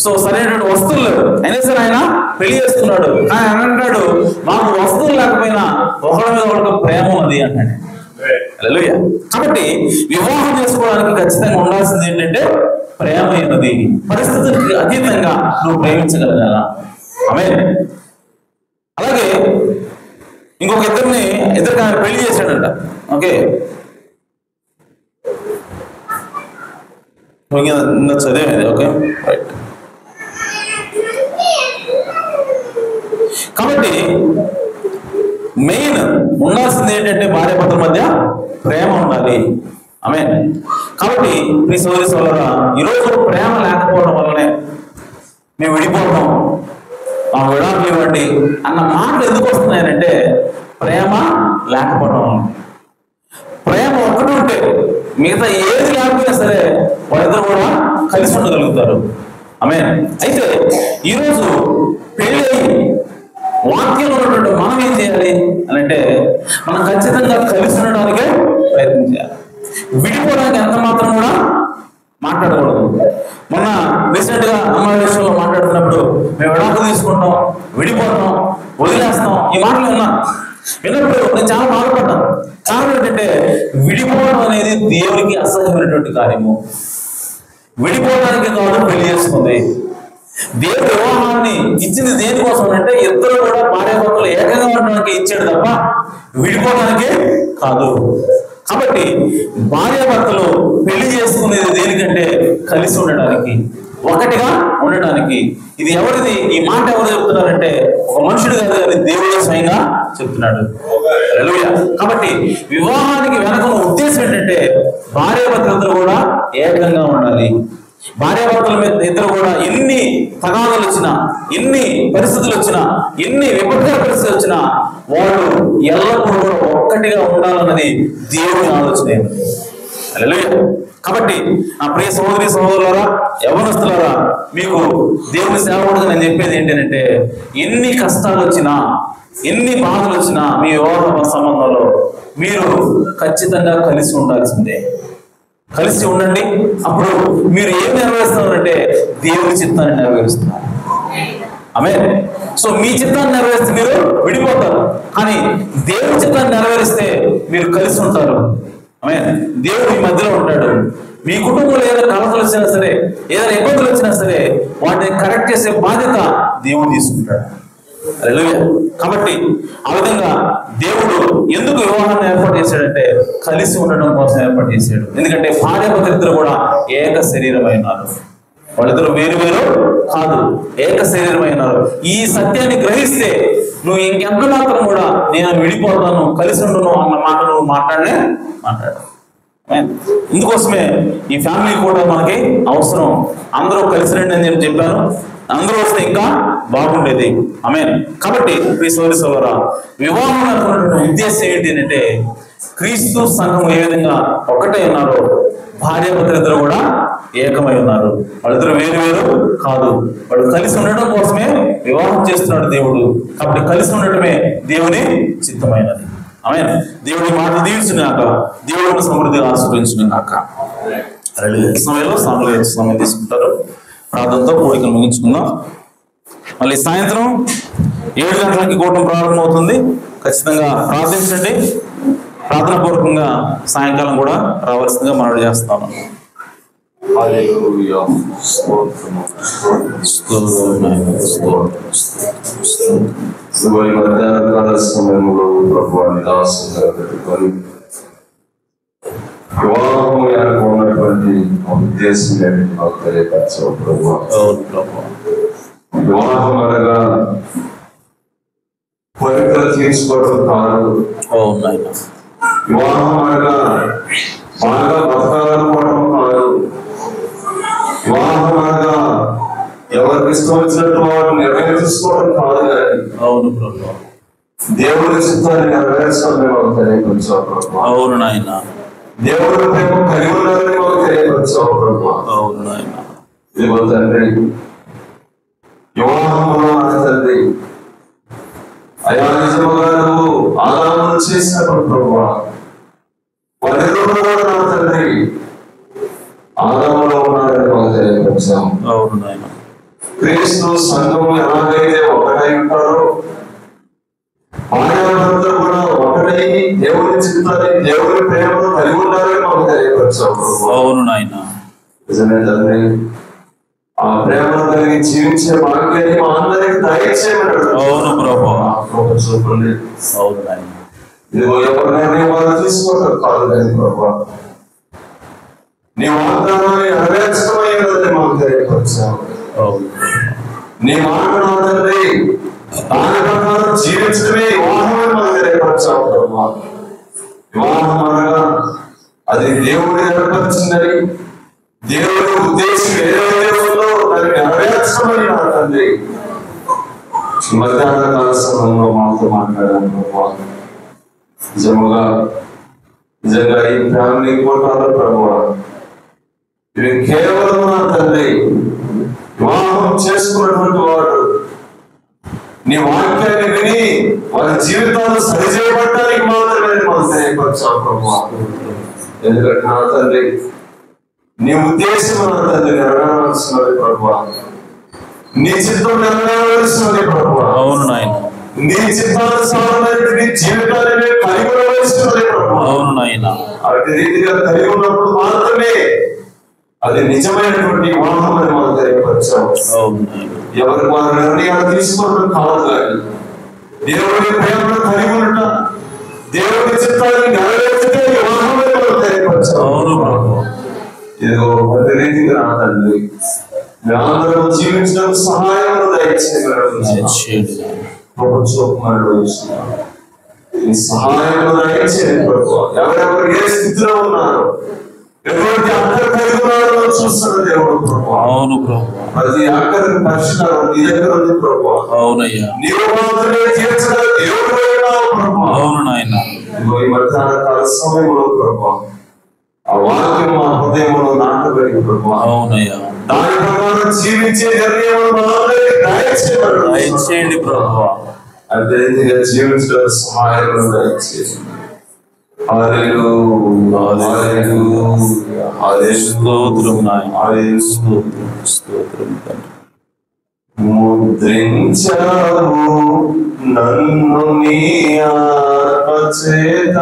సో సరైనటువంటి వస్తువులు లేవు. అయినా సరే ఆయన పెళ్లి చేసుకున్నాడు. ఆయన అంటాడు, మాకు వస్తువులు లేకపోయినా ఒకరి మీద ఒకరికి ప్రేమ ఉంది అంటాడు. హల్లెలూయా. కాబట్టి వివాహం చేసుకోవడానికి ఖచ్చితంగా ఉండాల్సింది ఏంటంటే ప్రేమ అయినది. పరిస్థితులకి అతీతంగా నువ్వు ప్రేమించగలగాలా. ఆమేన్. అలాగే ఇంకొక ఇద్దరికి ఆయన పెళ్లి చేశాడంట. ఓకే, చదివేది. Okay, right. కాబట్టి మెయిన్ ఉండాల్సింది ఏంటంటే భార్య భర్తల మధ్య ప్రేమ ఉండాలి. ఆమేన్. కాబట్టి మీ సోదరి సోదరులారా, ఈరోజు ప్రేమ లేకపోవడం వల్లనే మేము విడిపోతాం. మా విడాకులు ఇవ్వండి అన్న మాటలు ఎందుకు వస్తున్నాయనంటే ప్రేమ లేకపోవడం. ప్రేమ ఒక్కటి ఉంటే మిగతా ఏది లేకపోయినా సరే వాళ్ళిద్దరు కూడా కలిసి ఉండగలుగుతారు. ఆమేన్. అయితే ఈరోజు పెళ్ళి వాక్యంలో ఉన్నటువంటి మనం ఏం చేయాలి అని అంటే మనం ఖచ్చితంగా కలిసి ఉండడానికే ప్రయత్నం చేయాలి. విడిపోవడానికి ఎంత మాత్రం కూడా మాట్లాడకూడదు. మొన్న రీసెంట్ గా అమ్మాయి విషయంలో మాట్లాడుతున్నప్పుడు మేము విడాకులు తీసుకుంటాం, విడిపోతాం, వదిలేస్తాం ఈ మాటలు విన్నప్పుడు నేను చాలా బాధపడ్డాను. కారణం ఏంటంటే విడిపోవడం అనేది దేవునికి అసహ్యమైనటువంటి కార్యము. విడిపోవడానికి కాదు పెళ్లి చేసుకుంది. దేవుడు వివాహాన్ని ఇచ్చింది దేనికోసం అంటే ఇద్దరు కూడా భార్యాభర్తలు ఏకంగా ఉండడానికి ఇచ్చాడు తప్ప విడిపోవడానికే కాదు. కాబట్టి భార్యాభర్తలు పెళ్లి చేసుకునేది దేనికంటే కలిసి ఉండడానికి, ఒకటిగా ఉండడానికి. ఇది ఎవరిది? ఈ మాట ఎవరు చెప్తున్నారంటే ఒక మనుషుడు కాదు కానీ దేవుడే స్వయంగా చెప్తున్నాడు. హల్లెలూయా. కాబట్టి వివాహానికి వెనక ఉద్దేశం ఏంటంటే భార్యాభర్తలు కూడా ఏకంగా ఉండాలి. భార్యాభర్తల మీద ఇద్దరు కూడా ఎన్ని తగాదాలు వచ్చినా, ఎన్ని పరిస్థితులు వచ్చినా, ఎన్ని విపత్కర పరిస్థితులు వచ్చినా వాళ్ళు ఎల్లప్పుడూ కూడా ఒక్కటిగా ఉండాలన్నది దేవుని ఆలోచన. హల్లెలూయా. కాబట్టి నా ప్రియ సహోదరి సహోదరులారా, యవ్వనస్తులారా, మీకు దేవుని సేవకుడుగా నేను చెప్పేది ఏంటంటే ఎన్ని కష్టాలు వచ్చినా, ఎన్ని బాధలు వచ్చినా మీ వివాహ సంబంధంలో మీరు ఖచ్చితంగా కలిసి ఉండాల్సిందే. కలిసి ఉండండి. అప్పుడు మీరు ఏం నెరవేరుస్తున్నారంటే దేవుని చిత్తాన్ని నెరవేరుస్తున్నారు. ఆమేన్. సో మీ చిత్తాన్ని నెరవేరిస్తే మీరు విడిపోతారు, కానీ దేవుని చిత్తాన్ని నెరవేరిస్తే మీరు కలిసి ఉంటారు. ఆమేన్. దేవుడు మీ మధ్యలో ఉంటాడు. మీ కుటుంబంలో ఏదైనా కలతలు వచ్చినా సరే, ఏదైనా ఇబ్బందులు వచ్చినా సరే వాటిని కరెక్ట్ చేసే బాధ్యత దేవుడు తీసుకుంటాడు. హల్లెలూయా. కాబట్టి ఆ విధంగా దేవుడు ఎందుకు వివాహాన్ని ఏర్పాటు చేశాడంటే కలిసి ఉండడం కోసం ఏర్పాటు చేశాడు. ఎందుకంటే భార్యాభర్తలిద్దరు కూడా ఏక శరీరమైనారు. వాళ్ళిద్దరు వేరు వేరు కాదు, ఏక శరీరమైనారు. ఈ సత్యాన్ని గ్రహిస్తే నువ్వు ఇంకెంత మాత్రం కూడా నేను విడిపోతాను, కలిసి ఉండను అన్న మాట నువ్వు మాట్లాడు. ఇందుకోసమే ఈ ఫ్యామిలీ కూడా మనకి అవసరం. అందరూ కలిసి రండి అని నేను చెప్పాను. అందరూ వస్తే ఇంకా బాగుండేది. ఆమేన్. కాబట్టి సోదరా, వివాహం అనుకున్నటువంటి ఉద్దేశం ఏంటి అంటే క్రీస్తు సంఘం ఏ విధంగా ఒకటే ఉన్నారో భార్యాభర్తలిద్దరు కూడా ఏకమై ఉన్నారు. వాళ్ళిద్దరు వేరు వేరు కాదు. వాళ్ళు కలిసి ఉండడం కోసమే వివాహం చేస్తున్నాడు దేవుడు. కాబట్టి కలిసి ఉండటమే దేవుని చిత్తమైనది. ఆమేన్. దేవుడి మాట దీవించుగాక, దేవుడిని సమృద్ధిగా ఆశీర్వదించుగాక. సమయంలో సమయం తీసుకుంటారు. ప్రార్థనతో కోరికలు ముగించుకుందాం. మళ్ళీ సాయంత్రం 7 గంటలకి కూటం ప్రారంభమవుతుంది. ఖచ్చితంగా ప్రార్థించండి. ప్రార్థన పూర్వకంగా సాయంకాలం కూడా రావాల్సిందిగా మనవి చేస్తాను. వివాహం ఉన్నటువంటి ఉద్దేశం నాకు తెలియపరచవు ప్రభు. వివాహం అనగా కోరికలు తీర్చుకోవడం కాదు. వివాహం అనగా బాగా బతకాలనుకోవడం కాదు. వివాహం అనగా ఎవరికి ఇష్టం వచ్చినట్టు వారు నిర్ణయించుకోవడం కాదు. అవును ప్రభు. దేవుడి చిత్తాన్ని నెరవేర్చడం మాకు తెలియపరచవు ప్రభు. అవును నాయన. దేవుడు ప్రేమ కలిగి ఉన్నారని మాకు తెలియపరచవు ప్రభు. అవును నాయన. ఇదిగో తండ్రి, వివాహంలో నా తండ్రి అయా నిజముగా నువ్వు ఆదామును చేసినప్పుడు ప్రభు వాళ్ళిద్దరూ కూడా నా తండ్రి ఆదాములో ఉన్నారని మాకు తెలియపరచాము. అవును నాయన. క్రీస్తు సంఘము ఎలాగైతే ఒకటై ఉంటారో భార్యాభర్తలు కూడా ఒకటై దేవుని చిత్తాన్ని, దేవుని ప్రేమను కలిగి ఉన్నారని మాకు తెలియపరచాము. అవును నాయన. నిజమే తండ్రి, ఆ ప్రేమను కలిగి జీవించే భాగ్యాన్ని మా అందరికి దయచేయమన్నాడు. అవును ప్రభు. చూపండి. అవును నాయన. ఇదిగో ఎవరినైనా వాళ్ళు తీసుకోవడం కాదు కానీ ప్రభు నీ వాగ్దానాన్ని నెరవేర్చడమైనదని మాకు తెలియపరచాము. నీ మాట నా తండ్రి దాని ప్రకారం జీవించడమే వివాహం మాకు తెలియపరచాము ప్రభు. వివాహం అనగా అది దేవుడు ఏర్పరిచిందని, దేవుడి ఉద్దేశం ఏదైతే ఉందో దాన్ని నెరవేర్చమని నా తండ్రి మధ్యాహ్న కాల సమయంలో మాతో మాట్లాడాను ప్రభావ. నిజంగా ఈ ఫ్యామిలీ కోటాల ప్రభావ ఇది కేవలం నా తండ్రి వివాహం చేసుకున్నటువంటి వాడు నీ వాక్యాన్ని విని వారి జీవితాలు సరిచేయబడటానికి మాత్రమే మనం తెలియపరచావు ప్రభావ. ఎందుకంటే నా తండ్రి నీ ఉద్దేశం నా తండ్రి నెరవేరవలసినది ప్రభావ. నీ చిత్తం నెరవేరవలసినది ప్రభావ. అవును నాయన. నీ చిత్తానుసారమైనటువంటి జీవితాన్ని కలిగి ఉండవలసినది ప్రభావ. అవును నాయన. అటు రీతిగా కలిగి ఉన్నప్పుడు మాత్రమే అది నిజమైనటువంటి వివాహం అని మనం తెలియపరచాము. ఎవరి వారి నిర్ణయాలు తీసుకోవడం కాదు, కానీ దేవుడి ప్రేమను కలిగి ఉంటా దేవుడి చిత్తాన్ని నెరవేర్చితే వివాహం అని మనం తెలియపరచాము. ఇదిగో ప్రతి రీతిగా నా తండ్రి మేమందరం జీవించడం సహాయం దయచేయగలడు. ఈ సహాయం దయచేయండి ప్రభు. ఎవరెవరు ఏ స్థితిలో ఉన్నారు, ఎటువంటి అక్కర కలిగి ఉన్నారో చూస్తున్న దేవుడు ప్రభు. అవును ప్రభు. ప్రతి అక్కడికి పరిష్కారం నీ దగ్గర ఉంది ప్రభు. అవునయ్యా. నీవు మాత్రమే తీర్చగల దేవుడు ప్రభు. అవును నాయన. ఈ మధ్యాహ్న కాల సమయంలో ప్రభు ఆ వాక్యం మా హృదయంలో నాటబడి ప్రభు. అవునయ్యా. దాని ప్రకారం జీవించే నిర్ణయం దయచేయండి ప్రభు. అదే జీవించడం సహాయం దయచేయండి. ముద్రించావు నన్ను నీ ఆత్మచేత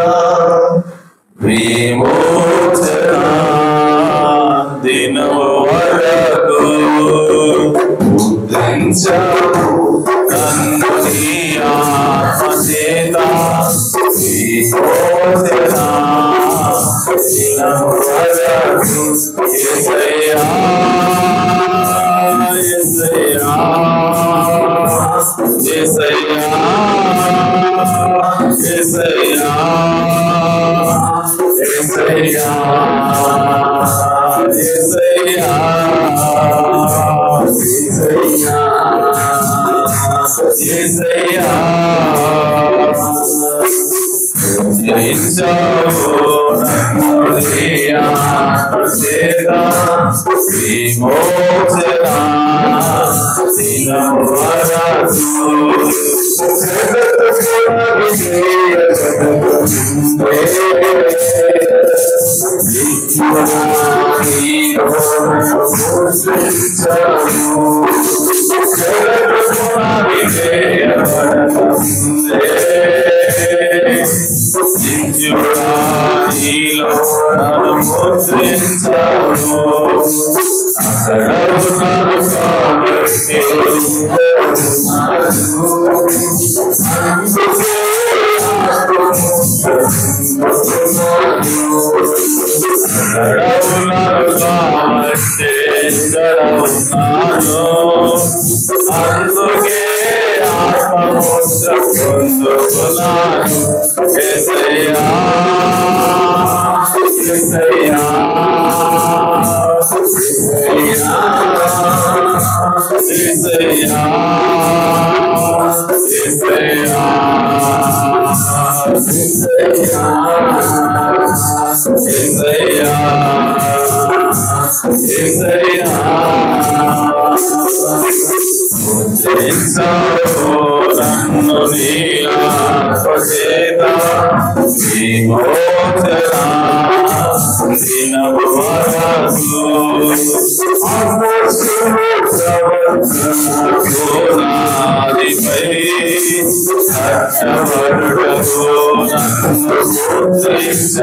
విమోచన దినం వరకు. ముద్రించావు నన్ను నీ ఆత్మచేత విమోచన దినం వరకు. యేసయ్యా యేసయ్యా యేసయ్యా యేసయ్యా యేసయ్యా యేసయ్యా యేసయ్యా Yes,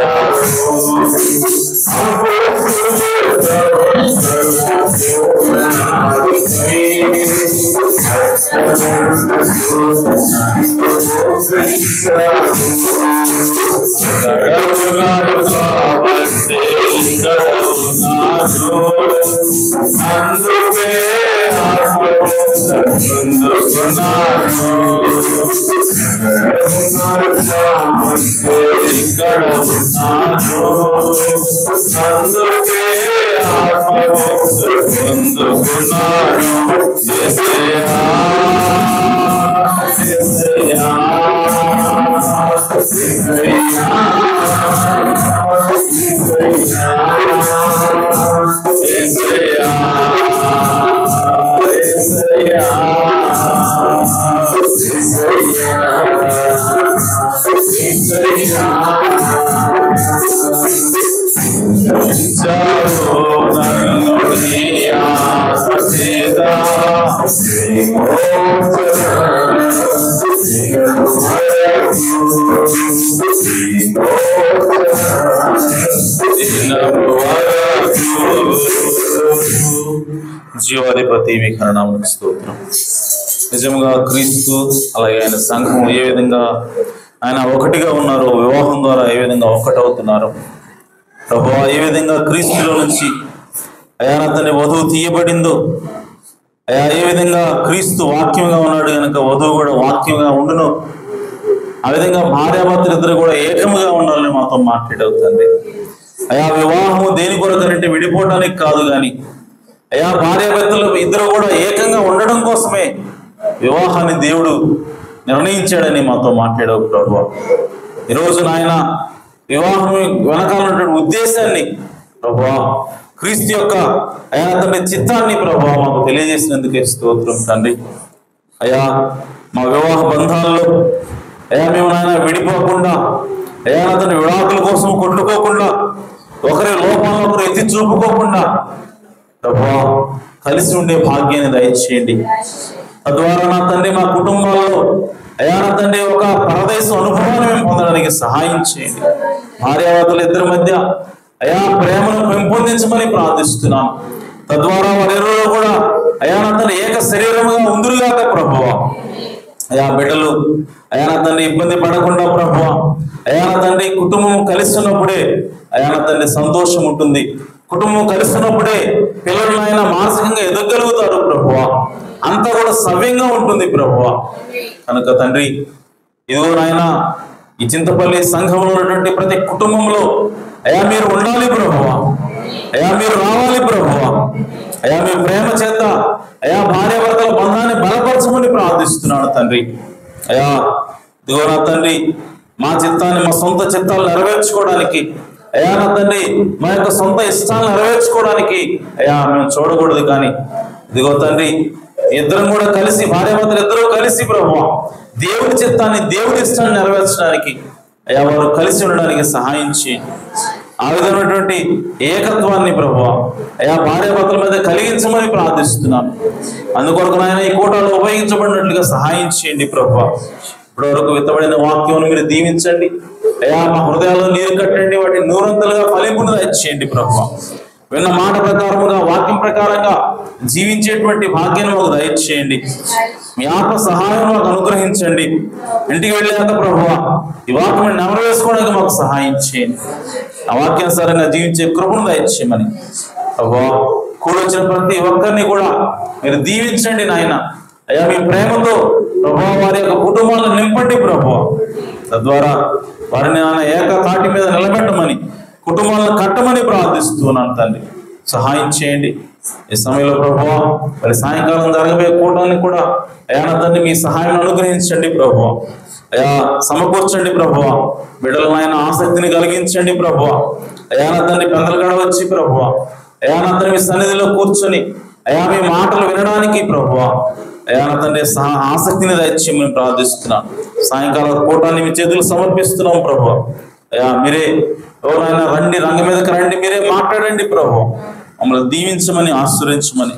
జీవాధిపతి మీ కరుణామనికి స్తోత్రం. నిజంగా క్రీస్తు అలాగే ఆయన సంఘం ఏ విధంగా ఆయన ఒకటిగా ఉన్నారో, వివాహం ద్వారా ఏ విధంగా ఒక్కటవుతున్నారు ప్రభువా, ఏ విధంగా క్రీస్తులో నుంచి అయా అతని వధువు తీయబడిందో, అయా ఏ విధంగా క్రీస్తు వాక్యంగా ఉన్నాడు కనుక వధువు కూడా వాక్యంగా ఉండును, ఆ విధంగా భార్యాభర్తలు ఇద్దరు కూడా ఏకముగా ఉండాలని మాతో మాట్లాడవుతుంది. అయా వివాహము దేని కొరకనంటే విడిపోవడానికి కాదు, కానీ అయా భార్యాభర్తలు ఇద్దరు కూడా ఏకంగా ఉండడం కోసమే వివాహాన్ని దేవుడు నిర్ణయించాడని మాతో మాట్లాడావు ప్రభువా. ఈరోజు నాయన వివాహం వెనకాలన్నటువంటి ఉద్దేశాన్ని ప్రభువా, క్రీస్తు యొక్క అయా తండ్రి చిత్తాన్ని ప్రభువా మాకు తెలియజేసినందుకే స్తోత్రం తండ్రి. అయా మా వివాహ బంధాల్లో అయా మేము నాయన విడిపోకుండా, అయా అతని విడాకుల కోసం కొట్టుకోకుండా, ఒకరి లోపాలను ఒకరు ఎత్తి చూపుకోకుండా ప్రభువా కలిసి ఉండే భాగ్యాన్ని దయచేయండి. తద్వారా నా తండ్రి మా కుటుంబాల్లో అయా నా తండ్రి ఒక పరదేశ అనుభవాన్ని మేము పొందడానికి సహాయం చేయండి. భార్యాభర్తల ఇద్దరి మధ్య అయా ప్రేమను పెంపొందించమని ప్రార్థిస్తున్నాను. తద్వారా వారిరువురు కూడా అయా నా తండ్రి ఏక శరీరముగా ఉందురుగాక ప్రభువా. అయా బిడ్డలు అయా నా తండ్రి ఇబ్బంది పడకుండా ప్రభువా, అయా నా తండ్రి కుటుంబం కలిసి ఉన్నప్పుడే అయా నా తండ్రి సంతోషం ఉంటుంది. కుటుంబం కలిసినప్పుడే పిల్లలు ఆయన మానసికంగా ఎదగలుగుతారు ప్రభువా. అంతా కూడా సవ్యంగా ఉంటుంది ప్రభువా. కనుక తండ్రి ఇదిగో నాయన ఈ చింతపల్లి సంఘంలో ఉన్నటువంటి ప్రతి కుటుంబంలో అయా మీరు ఉండాలి ప్రభువా, అయా మీరు రావాలి ప్రభువా. అయా మీ ప్రేమ చేత అయా భార్యాభర్తల బంధాన్ని బలపరచమని ప్రార్థిస్తున్నాను తండ్రి. అయా ఇదిగో నా తండ్రి మా చిత్తాన్ని మా సొంత చిత్తాలు నెరవేర్చుకోవడానికి, అయా నా తండ్రి మా యొక్క సొంత ఇష్టాలను నెరవేర్చుకోవడానికి అయా మేము చూడకూడదు, కానీ ఇదిగో తండ్రి ఇద్దరం కూడా కలిసి, భార్యాభర్తలు ఇద్దరు కలిసి ప్రభువా దేవుడి చిత్తాన్ని దేవుడి ఇష్టాన్ని నెరవేర్చడానికి అయా వారు కలిసి ఉండడానికి సహాయం చేయండి. ఆ విధమైనటువంటి ఏకత్వాన్ని ప్రభువా అయా భార్యాభర్తల మీద కలిగించమని ప్రార్థిస్తున్నాను. అందుకొరకు నాయన ఈ కూటాలు ఉపయోగించబడినట్లుగా సహాయం చేయండి ప్రభువా. ఇప్పటి వరకు విత్తబడిన వాక్యం మీరు దీవించండి అయా, మా హృదయాల్లో నీరు కట్టండి, వాటిని నూరంతలుగా ఫలింపును దయచేయండి ప్రభువా. విన్న మాట ప్రకారముగా వాక్యం ప్రకారంగా జీవించేటువంటి భాగ్యాన్ని మాకు దయచేయండి. మీ ఆత్మ సహాయం మాకు అనుగ్రహించండి. ఇంటికి వెళ్ళాక ప్రభువా ఈ వాక్యం నెరవేర్చుకోవడానికి మాకు సహాయం చేయండి. ఆ వాక్యానుసారంగా జీవించే కృపను దయచేయమని ప్రభువా కూడొచ్చిన ప్రతి ఒక్కరిని కూడా మీరు దీవించండి నాయన. అయ్యా మీ ప్రేమతో ప్రభువా వారి యొక్క కుటుంబాలను నింపండి ప్రభువా. తద్వారా వారిని నాన్న ఏక తాటి మీద నిలబెట్టమని, కుటుంబాలను కట్టమని ప్రార్థిస్తున్నాను తండ్రి. సహాయం చేయండి. ఈ సమయంలో ప్రభువా మరి సాయంకాలం జరగబోయే కూటాన్ని కూడా అయా నా తండ్రి మీ సహాయం అనుగ్రహించండి ప్రభువా. అయా సమకూర్చండి ప్రభువా. బిడ్డలను ఆయన ఆసక్తిని కలిగించండి ప్రభువా. అయా నా తండ్రి పెద్దలు గడ వచ్చి ప్రభువా అయా నా తండ్రి మీ సన్నిధిలో కూర్చొని అయా మీ మాటలు వినడానికి ప్రభువా అయా నా తండ్రి ఆసక్తిని దయచేయమని ప్రార్థిస్తున్నాను. సాయంకాలం కూటాన్ని మీ చేతులు సమర్పిస్తున్నాం ప్రభువా. అయా మీరే ఎవరైనా రండి, రంగం మీదకి రండి, మీరే మాట్లాడండి ప్రభువా. మమ్మల్ని దీవించమని, ఆశీర్వదించమని,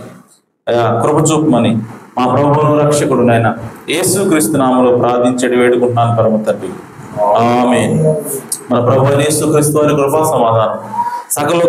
అయా కృప చూపమని మా ప్రభువును రక్షకుడు నాయన యేసుక్రీస్తు నామములో ప్రార్థించడి వేడుకుంటున్నాను పరమ తండ్రి. ఆమేన్. మన ప్రభువైన యేసుక్రీస్తు వారి కృపా సమాధానం సకల